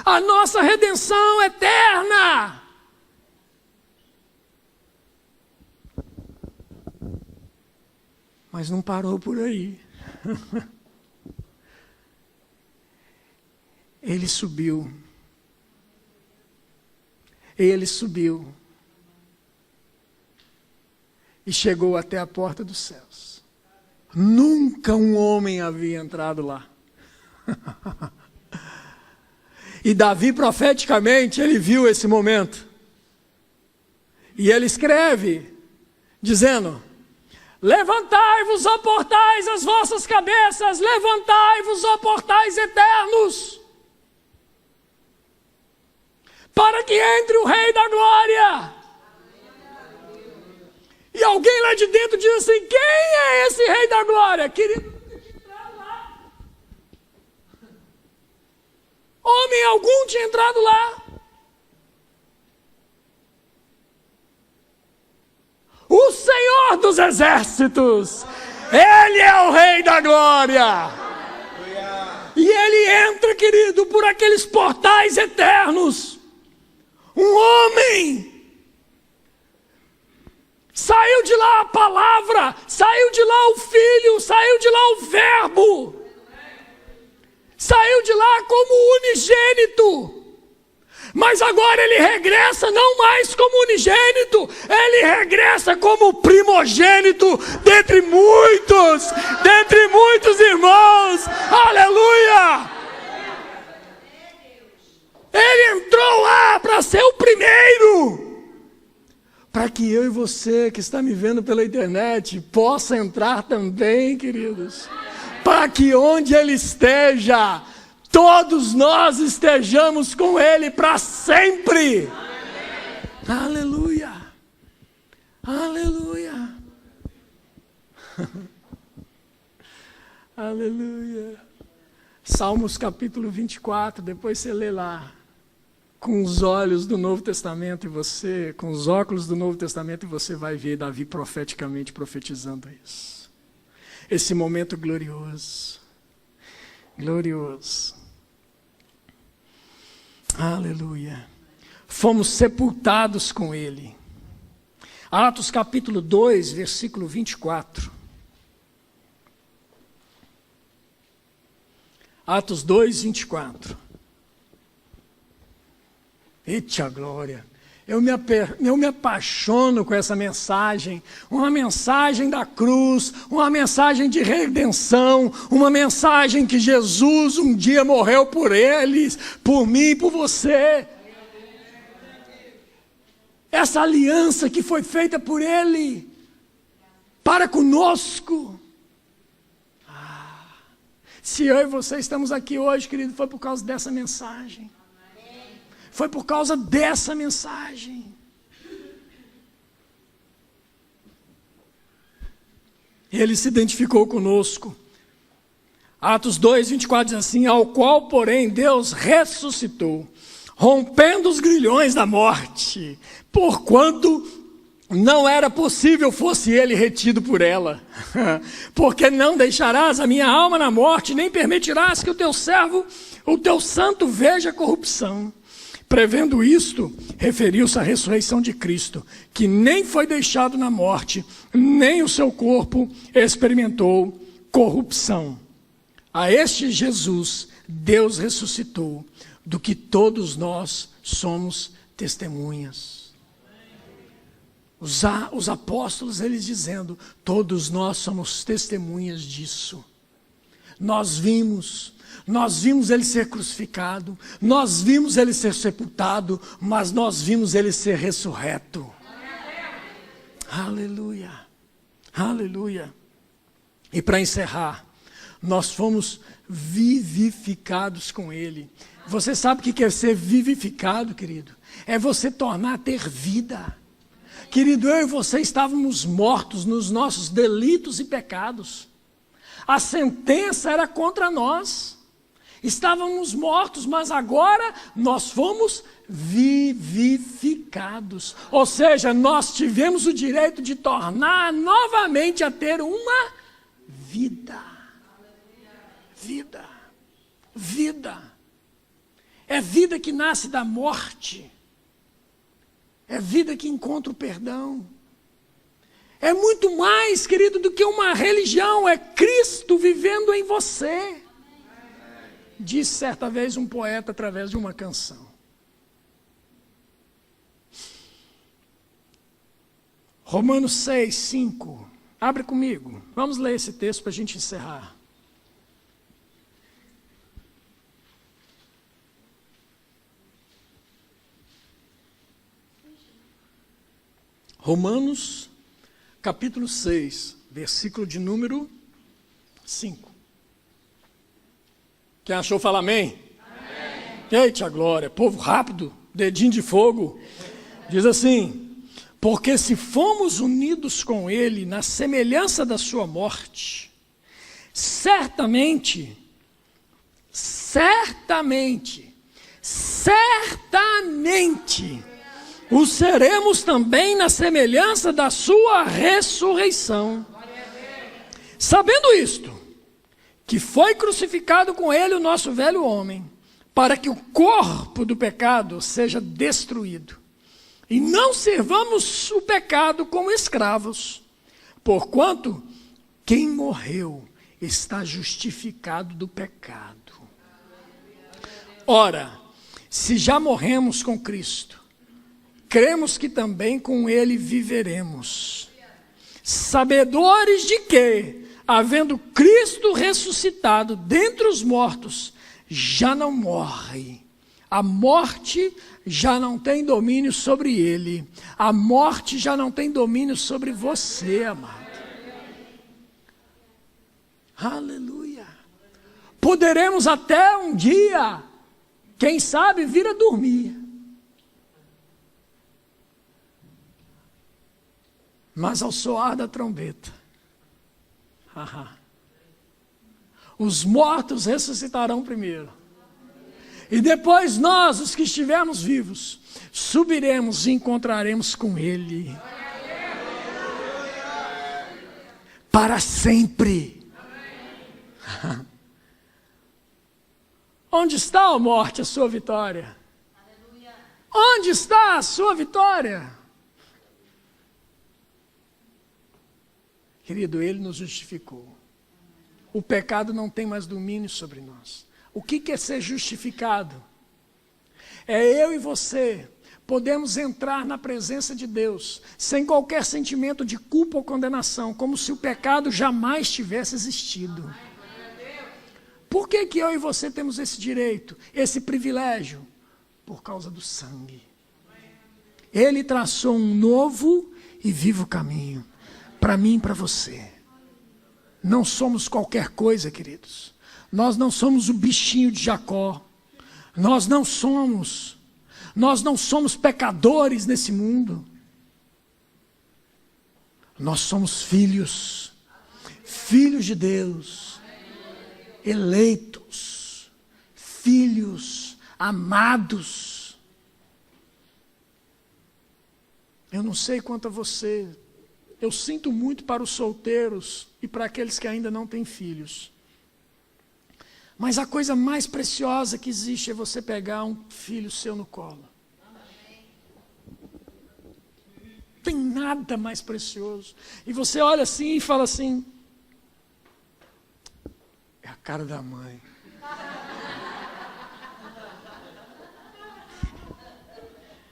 A nossa redenção eterna. Mas não parou por aí. Ele subiu. Ele subiu. e chegou até a porta dos céus. Nunca um homem havia entrado lá. E Davi, profeticamente, ele viu esse momento. E ele escreve, dizendo: levantai-vos, ó portais, as vossas cabeças, levantai-vos, ó portais eternos, para que entre o Rei da Glória. E alguém lá de dentro diz assim: quem é esse Rei da Glória? Querido, nunca tinha entrado lá. Homem algum tinha entrado lá. O Senhor dos Exércitos, Ele é o Rei da Glória. E Ele entra, querido, por aqueles portais eternos. Um homem. Saiu de lá a palavra, saiu de lá o Filho, saiu de lá o Verbo. Saiu de lá como unigênito. Mas agora ele regressa não mais como unigênito, ele regressa como primogênito dentre muitos irmãos. Aleluia! Ele entrou lá para ser o primeiro, para que eu e você que está me vendo pela internet possa entrar também, queridos. Para que onde ele esteja, todos nós estejamos com Ele para sempre. Amém. Aleluia. Aleluia. Aleluia. Salmos capítulo 24, depois você lê lá. Com os olhos do Novo Testamento e você, com os óculos do Novo Testamento, e você vai ver Davi profeticamente profetizando isso. Esse momento glorioso. Glorioso. Aleluia. Fomos sepultados com Ele. Atos capítulo 2, versículo 24. Atos 2, 24. Eita glória. Eu me apaixono com essa mensagem, uma mensagem da cruz, uma mensagem de redenção, uma mensagem que Jesus um dia morreu por eles, por mim e por você. Essa aliança que foi feita por Ele, para conosco. Se eu e você estamos aqui hoje, querido, foi por causa dessa mensagem. Foi por causa dessa mensagem. Ele se identificou conosco. Atos 2, 24 diz assim: ao qual, porém, Deus ressuscitou, rompendo os grilhões da morte, porquanto não era possível fosse ele retido por ela. Porque não deixarás a minha alma na morte, nem permitirás que o teu servo, o teu santo, veja corrupção. Prevendo isto, referiu-se à ressurreição de Cristo, que nem foi deixado na morte, nem o seu corpo experimentou corrupção. A este Jesus, Deus ressuscitou, do que todos nós somos testemunhas. Os apóstolos, eles dizendo, todos nós somos testemunhas disso. Nós vimos ele ser crucificado, nós vimos ele ser sepultado, mas nós vimos ele ser ressurreto. Aleluia, aleluia. E para encerrar, nós fomos vivificados com ele. Você sabe o que é ser vivificado, querido? É você tornar a ter vida. Querido, eu e você estávamos mortos nos nossos delitos e pecados. A sentença era contra nós. Estávamos mortos, mas agora nós fomos vivificados. Ou seja, nós tivemos o direito de tornar novamente a ter uma vida. Vida. Vida. É vida que nasce da morte. É vida que encontra o perdão. É muito mais, querido, do que uma religião. É Cristo vivendo em você. Disse certa vez um poeta através de uma canção. Romanos 6, 5. Abre comigo. Vamos ler esse texto para a gente encerrar. Romanos, capítulo 6, versículo de número 5. Quem achou, fala amém. Amém. Eita glória, povo rápido, dedinho de fogo. Diz assim: porque se fomos unidos com ele na semelhança da sua morte, certamente, o seremos também na semelhança da sua ressurreição. Sabendo isto, que foi crucificado com ele o nosso velho homem, para que o corpo do pecado seja destruído, e não servamos o pecado como escravos, porquanto quem morreu está justificado do pecado. Ora, se já morremos com Cristo, cremos que também com ele viveremos, sabedores de que, havendo Cristo ressuscitado dentre os mortos, já não morre. A morte já não tem domínio sobre ele. A morte já não tem domínio sobre você, amado. Aleluia. Poderemos até um dia, quem sabe, vir a dormir. Mas ao soar da trombeta, os mortos ressuscitarão primeiro. E depois nós, os que estivermos vivos, subiremos e encontraremos com Ele. Para sempre. Onde está, ó morte, a sua vitória? Onde está a sua vitória? Querido, Ele nos justificou. O pecado não tem mais domínio sobre nós. O que é ser justificado? É eu e você podemos entrar na presença de Deus sem qualquer sentimento de culpa ou condenação, como se o pecado jamais tivesse existido. Por que eu e você temos esse direito, esse privilégio? Por causa do sangue. Ele traçou um novo e vivo caminho para mim e para você. Não somos qualquer coisa, queridos. Nós não somos o bichinho de Jacó. Nós não somos pecadores nesse mundo. Nós somos filhos de Deus, eleitos, filhos amados. Eu não sei quanto a você, eu sinto muito para os solteiros e para aqueles que ainda não têm filhos. Mas a coisa mais preciosa que existe é você pegar um filho seu no colo. Tem nada mais precioso. E você olha assim e fala assim: é a cara da mãe.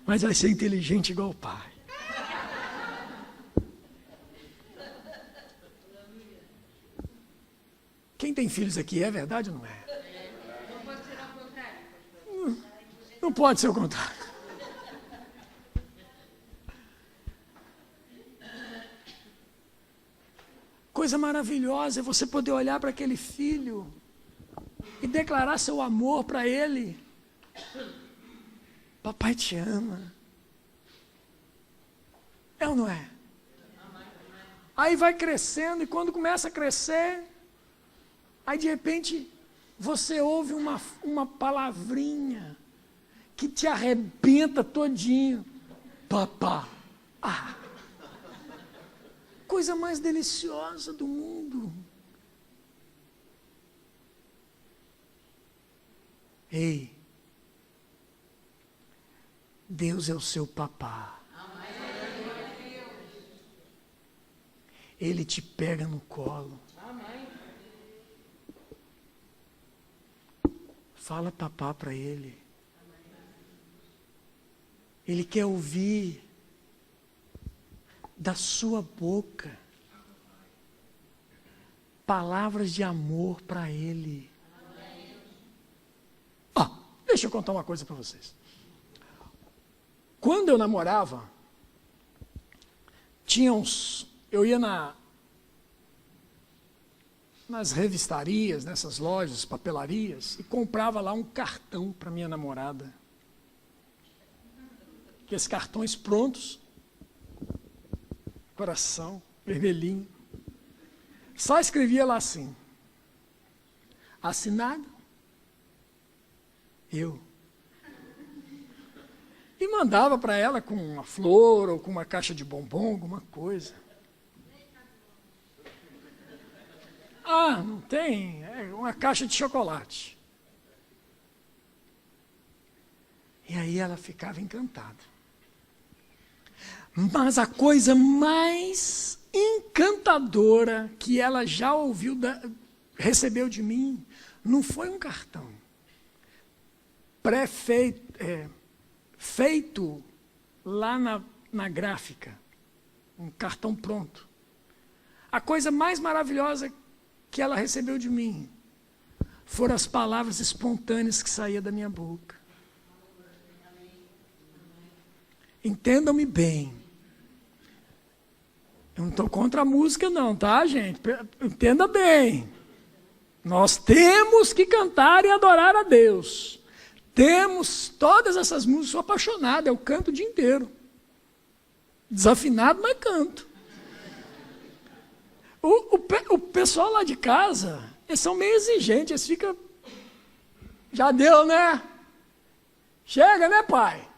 Mas vai ser inteligente igual o pai. Quem tem filhos aqui, é verdade ou não é? Não pode ser ao contrário. Não pode ser o contrário. Coisa maravilhosa é você poder olhar para aquele filho e declarar seu amor para ele. Papai te ama. É ou não é? Aí vai crescendo e quando começa a crescer, aí de repente você ouve uma palavrinha que te arrebenta todinho. Papá. Ah. Coisa mais deliciosa do mundo. Ei, Deus é o seu papá. Ele te pega no colo. Fala papá para ele. Ele quer ouvir da sua boca palavras de amor para Ele. Deixa eu contar uma coisa para vocês. Quando eu namorava, eu ia nas revistarias, nessas lojas, papelarias, e comprava lá um cartão para minha namorada. Aqueles cartões prontos, coração, vermelhinho. Só escrevia lá assim: assinado, eu. E mandava para ela com uma flor ou com uma caixa de bombom, alguma coisa. Não tem, é uma caixa de chocolate. E aí ela ficava encantada. Mas a coisa mais encantadora que ela já recebeu de mim, não foi um cartão feito lá na gráfica, um cartão pronto. A coisa mais maravilhosa que ela recebeu de mim foram as palavras espontâneas que saíam da minha boca. Entendam-me bem. Eu não estou contra a música não, tá, gente? Entenda bem. Nós temos que cantar e adorar a Deus. Temos todas essas músicas, sou apaixonado, eu canto o dia inteiro. Desafinado, mas canto. O pessoal lá de casa, eles são meio exigentes, eles ficam... Já deu, né? Chega, né, pai?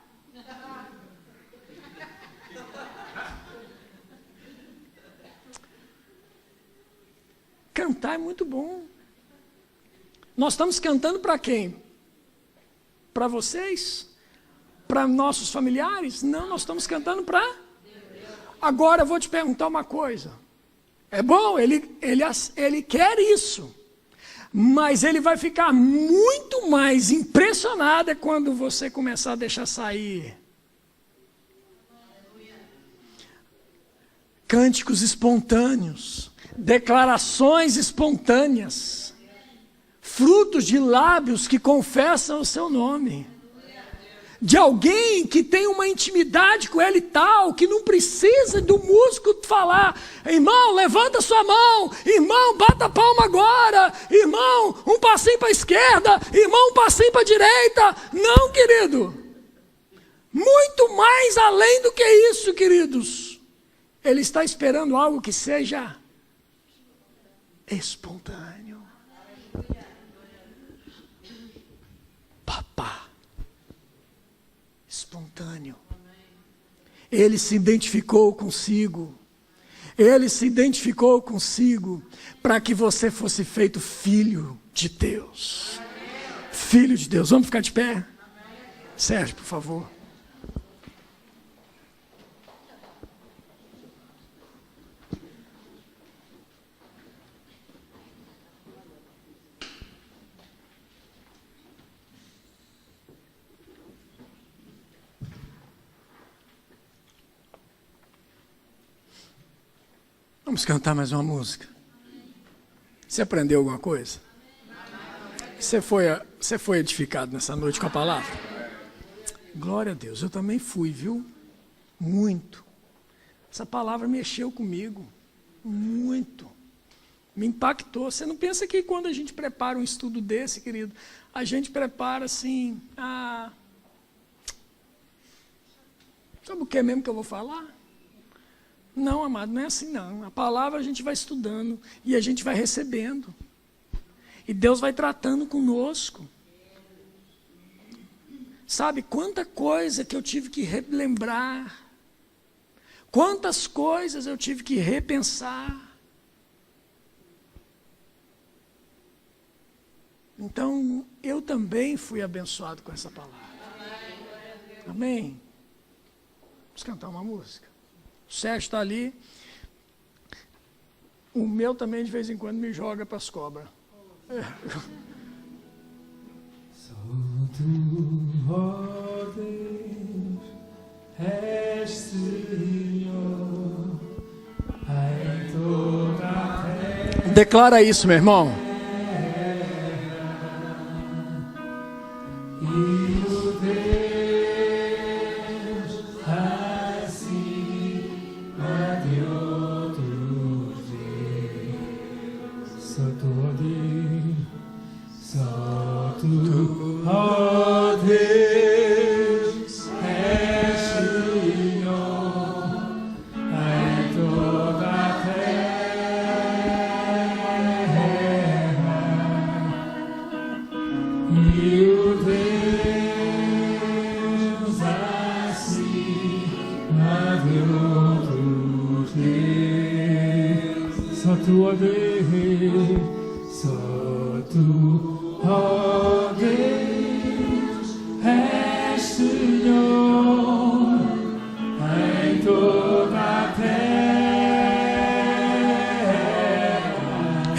Cantar é muito bom. Nós estamos cantando para quem? Para vocês? Para nossos familiares? Não, nós estamos cantando para... Agora eu vou te perguntar uma coisa. É bom, ele quer isso. Mas ele vai ficar muito mais impressionado quando você começar a deixar sair cânticos espontâneos, declarações espontâneas, frutos de lábios que confessam o seu nome, de alguém que tem uma intimidade com ele tal, que não precisa do músico falar: irmão, levanta sua mão, irmão, bata a palma agora, irmão, um passinho para a esquerda, irmão, um passinho para a direita. Não, querido, muito mais além do que isso, queridos. Ele está esperando algo que seja espontâneo. Papá. Espontâneo. Ele se identificou consigo. Ele se identificou consigo para que você fosse feito filho de Deus. Filho de Deus. Vamos ficar de pé? Sérgio, por favor. Vamos cantar mais uma música. Você aprendeu alguma coisa? Você foi edificado nessa noite com a palavra? Glória a Deus, eu também fui, viu? Muito. Essa palavra mexeu comigo. Muito. Me impactou. Você não pensa que quando a gente prepara um estudo desse, querido, a gente prepara assim, sabe o que é mesmo que eu vou falar? Não, amado, não é assim não. A palavra a gente vai estudando e a gente vai recebendo. E Deus vai tratando conosco. Sabe, quanta coisa que eu tive que relembrar. Quantas coisas eu tive que repensar. Então, eu também fui abençoado com essa palavra. Amém? Vamos cantar uma música. O Sérgio está ali. O meu também de vez em quando me joga para as cobras. Só tu, ó Deus, és Senhor, Declara isso, meu irmão.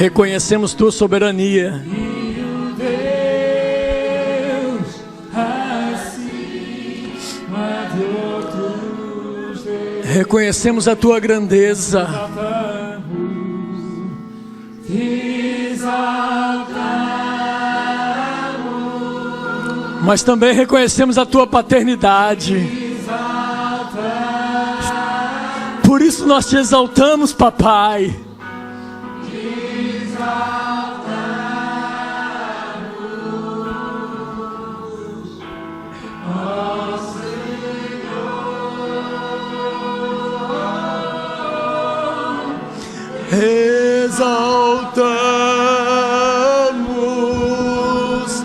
Reconhecemos tua soberania. Reconhecemos a tua grandeza. Mas também reconhecemos a tua paternidade. Por isso nós te exaltamos, papai.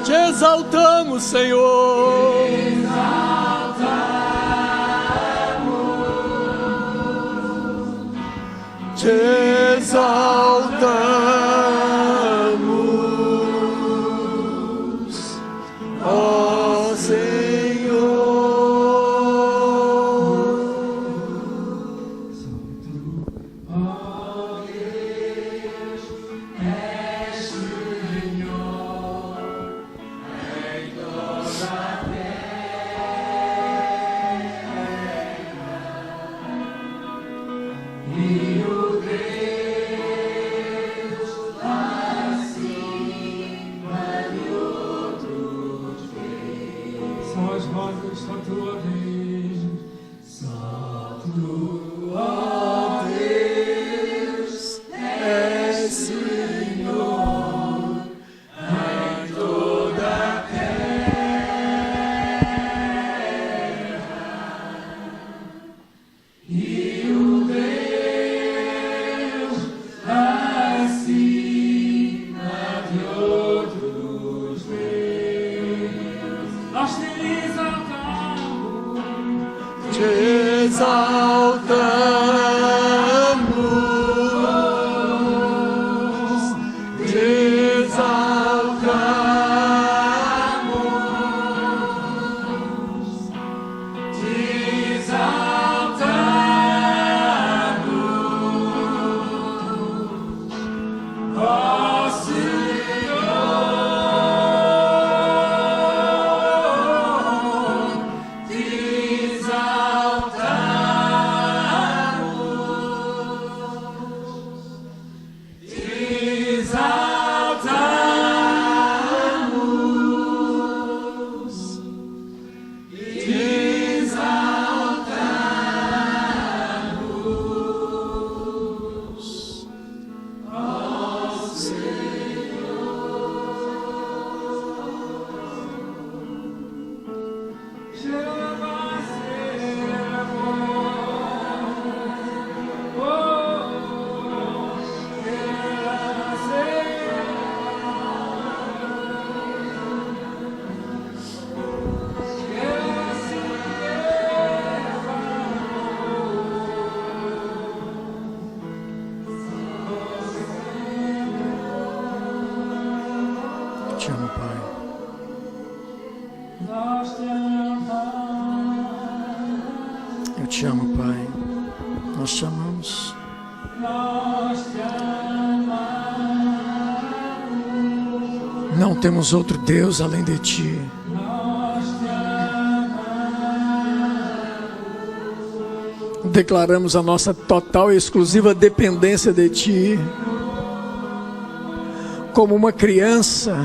Te exaltamos, Senhor. Te exaltamos, ó Senhor. Te amo, Pai. Eu te amo, Pai. Nós te amamos. Não temos outro Deus além de ti. Declaramos a nossa total e exclusiva dependência de ti. como uma criança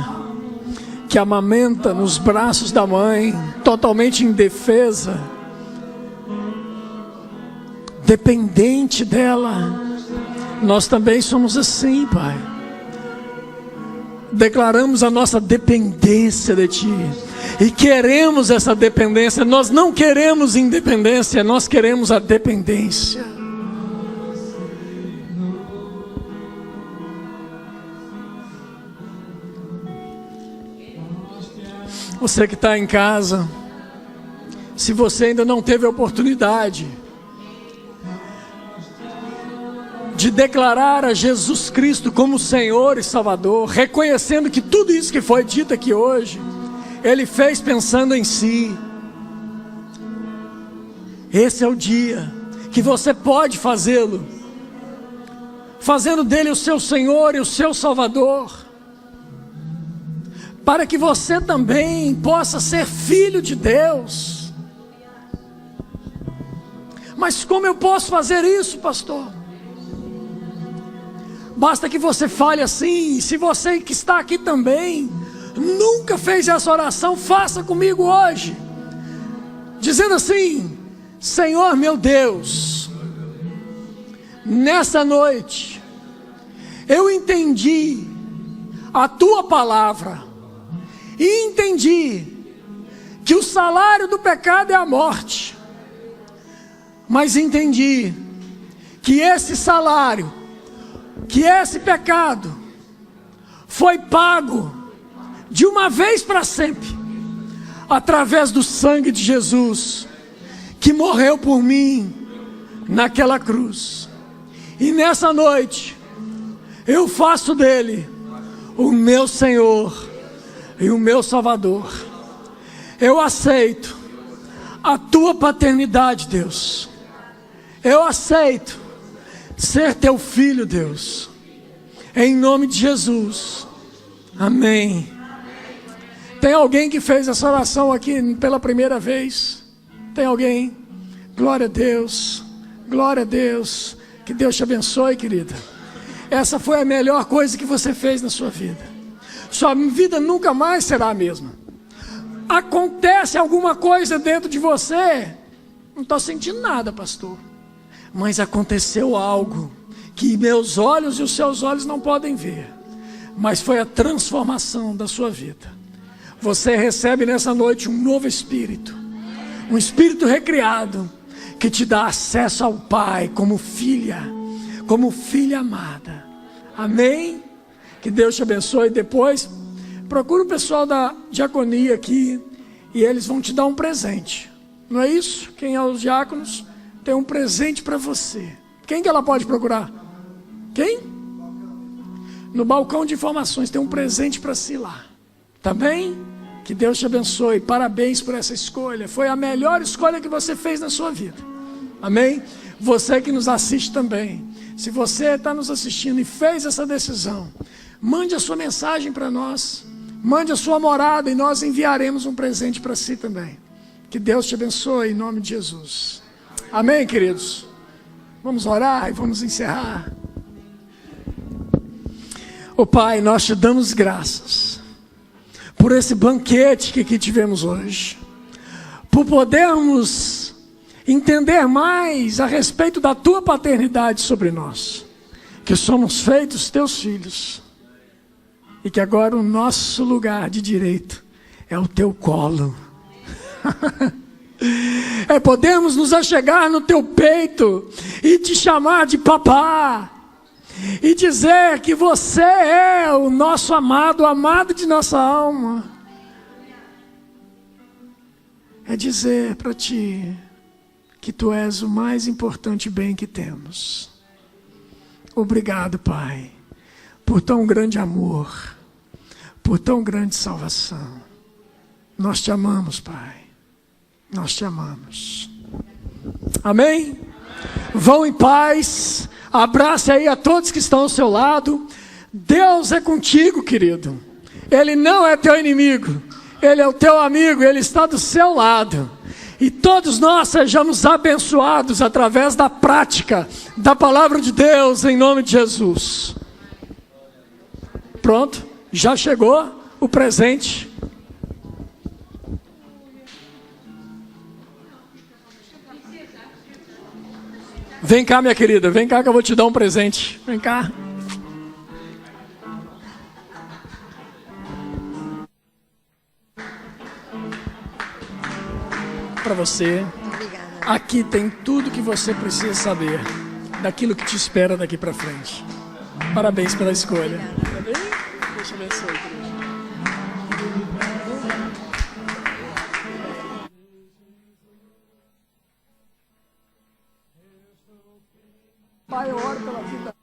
que amamenta nos braços da mãe, totalmente indefesa, dependente dela. Nós também somos assim, Pai. Declaramos a nossa dependência de Ti e queremos essa dependência. Nós não queremos independência, nós queremos a dependência. Você que está em casa, se você ainda não teve a oportunidade de declarar a Jesus Cristo como Senhor e Salvador, reconhecendo que tudo isso que foi dito aqui hoje, Ele fez pensando em si. Esse é o dia que você pode fazê-lo, fazendo dele o seu Senhor e o seu Salvador, para que você também possa ser filho de Deus. Mas como eu posso fazer isso, pastor? Basta que você fale assim. Se você que está aqui também nunca fez essa oração, faça comigo hoje, dizendo assim: Senhor meu Deus, nessa noite eu entendi a Tua palavra e entendi que o salário do pecado é a morte, mas entendi que esse salário, que esse pecado foi pago de uma vez para sempre, através do sangue de Jesus, que morreu por mim naquela cruz. E nessa noite, eu faço dele o meu Senhor e o meu Salvador. Eu aceito a Tua paternidade, Deus. Eu aceito ser Teu filho, Deus. Em nome de Jesus. Amém. Tem alguém que fez essa oração aqui pela primeira vez? Tem alguém? Glória a Deus. Glória a Deus. Que Deus te abençoe, querida. Essa foi a melhor coisa que você fez na sua vida. Sua vida nunca mais será a mesma. Acontece alguma coisa dentro de você. Não estou sentindo nada, pastor. Mas aconteceu algo que meus olhos e os seus olhos não podem ver. Mas foi a transformação da sua vida. Você recebe nessa noite um novo espírito. Um espírito recriado, que te dá acesso ao Pai como filha amada. Amém? Que Deus te abençoe. Depois, procura o pessoal da diaconia aqui, e eles vão te dar um presente. Não é isso? Quem é os diáconos tem um presente para você. Quem que ela pode procurar? Quem? No balcão de informações tem um presente para si lá. Tá bem? Que Deus te abençoe. Parabéns por essa escolha. Foi a melhor escolha que você fez na sua vida. Amém? Você que nos assiste também. Se você está nos assistindo e fez essa decisão, mande a sua mensagem para nós. Mande a sua morada e nós enviaremos um presente para si também. Que Deus te abençoe em nome de Jesus. Amém, queridos? Vamos orar e vamos encerrar. Ô Pai, nós te damos graças por esse banquete que aqui tivemos hoje, por podermos entender mais a respeito da Tua paternidade sobre nós, que somos feitos Teus filhos, e que agora o nosso lugar de direito é o Teu colo. É podermos nos achegar no Teu peito e te chamar de papá, e dizer que você é o nosso amado, o amado de nossa alma. É dizer para Ti que Tu és o mais importante bem que temos. Obrigado, Pai, por tão grande amor, por tão grande salvação. Nós te amamos, Pai. Nós te amamos. Amém? Vão em paz. Abrace aí a todos que estão ao seu lado. Deus é contigo, querido. Ele não é teu inimigo. Ele é o teu amigo. Ele está do seu lado. E todos nós sejamos abençoados através da prática da palavra de Deus, em nome de Jesus. Pronto, já chegou o presente. Vem cá, minha querida, vem cá que eu vou te dar um presente. Vem cá. Para você. Obrigada. Aqui tem tudo que você precisa saber daquilo que te espera daqui para frente. Parabéns pela escolha. Tá bem? Deus te abençoe, querido. Pai, eu oro pela vida.